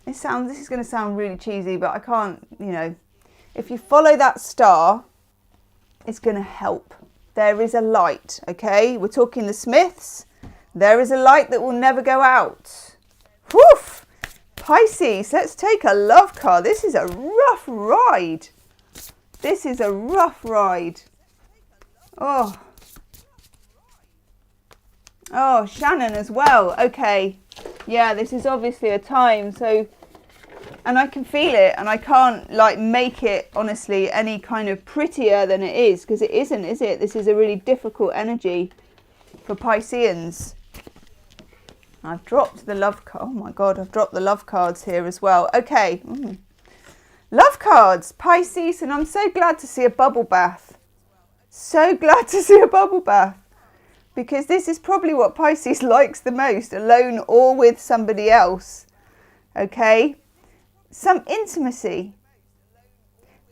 this is going to sound really cheesy, but I can't, you know, if you follow that star, it's going to help. There is a light, okay? We're talking the Smiths. There is a light that will never go out. Woof! Pisces, let's take a love card. This is a rough ride. This is a rough ride. Oh, Shannon as well. Okay. Yeah, this is obviously a time. So, and I can feel it, and I can't like make it honestly any kind of prettier than it is, because it isn't, is it? This is a really difficult energy for Pisceans. I've dropped the love card. Oh my God, I've dropped the love cards here as well. Okay. Love cards, Pisces, and I'm so glad to see a bubble bath. So glad to see a bubble bath. Because this is probably what Pisces likes the most, alone or with somebody else. Okay? Some intimacy.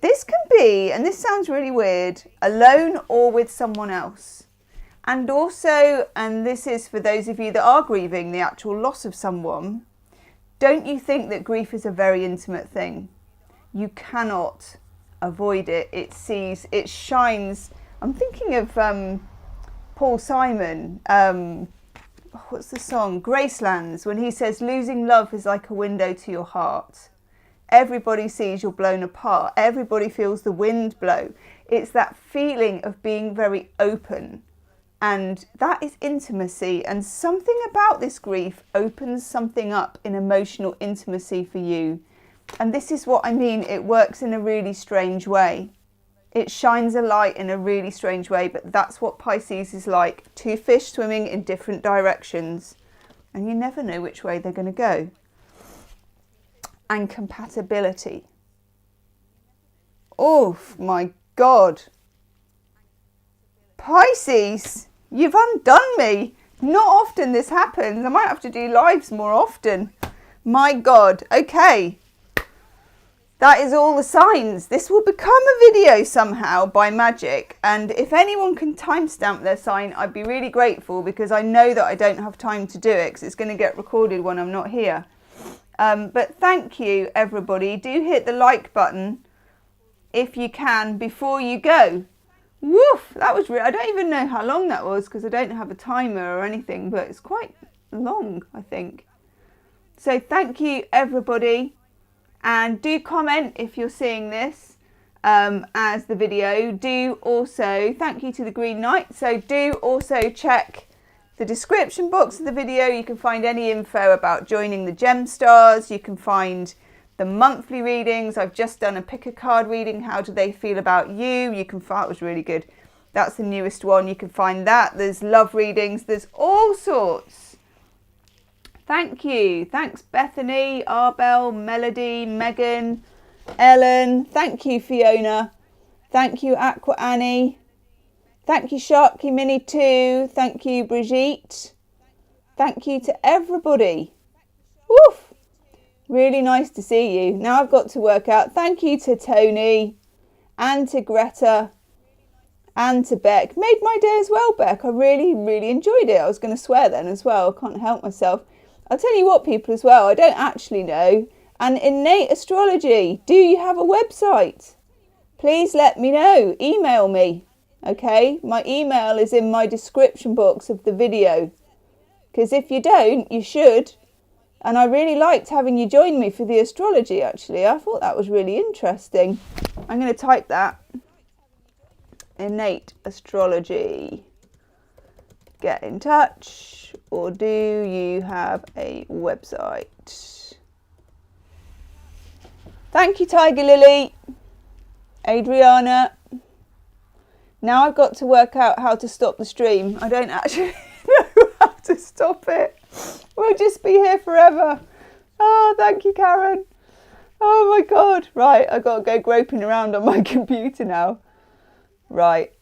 This can be, and this sounds really weird, alone or with someone else. And also, and this is for those of you that are grieving the actual loss of someone, don't you think that grief is a very intimate thing? You cannot avoid it. It shines. I'm thinking of Paul Simon, what's the song? Gracelands, when he says, losing love is like a window to your heart. Everybody sees you're blown apart. Everybody feels the wind blow. It's that feeling of being very open. And that is intimacy. And something about this grief opens something up in emotional intimacy for you. And this is what I mean. It works in a really strange way. It shines a light in a really strange way, but that's what Pisces is like. Two fish swimming in different directions, and you never know which way they're going to go. And compatibility. Oh my God. Pisces, you've undone me. Not often this happens. I might have to do lives more often. My God. Okay. That is all the signs. This will become a video somehow by magic. And if anyone can timestamp their sign, I'd be really grateful, because I know that I don't have time to do it because it's going to get recorded when I'm not here. But thank you, everybody. Do hit the like button if you can before you go. Woof! That was I don't even know how long that was because I don't have a timer or anything, but it's quite long, I think. So thank you, everybody. And do comment if you're seeing this as the video. Do also, thank you to the Green Knight. So do also check the description box of the video. You can find any info about joining the Gem Stars. You can find the monthly readings. I've just done a pick a card reading. How do they feel about you? You can find, that was really good. That's the newest one. You can find that. There's love readings. There's all sorts. Thank you. Thanks, Bethany, Arbel, Melody, Megan, Ellen. Thank you, Fiona. Thank you, Aqua Annie. Thank you, Sharky Mini 2. Thank you, Brigitte. Thank you to everybody. Woof. Really nice to see you. Now I've got to work out. Thank you to Tony and to Greta and to Beck. Made my day as well, Beck. I really, really enjoyed it. I was going to swear then as well. I can't help myself. I'll tell you what, people, as well, I don't actually know. And innate astrology, do you have a website? Please let me know. Email me, okay? My email is in my description box of the video. Because if you don't, you should. And I really liked having you join me for the astrology, actually. I thought that was really interesting. I'm going to type that. Innate astrology. Get in touch. Or do you have a website? Thank you, Tiger Lily. Adriana. Now I've got to work out how to stop the stream. I don't actually know how to stop it. We'll just be here forever. Oh, thank you, Karen. Oh my God. Right, I've got to go groping around on my computer now. Right.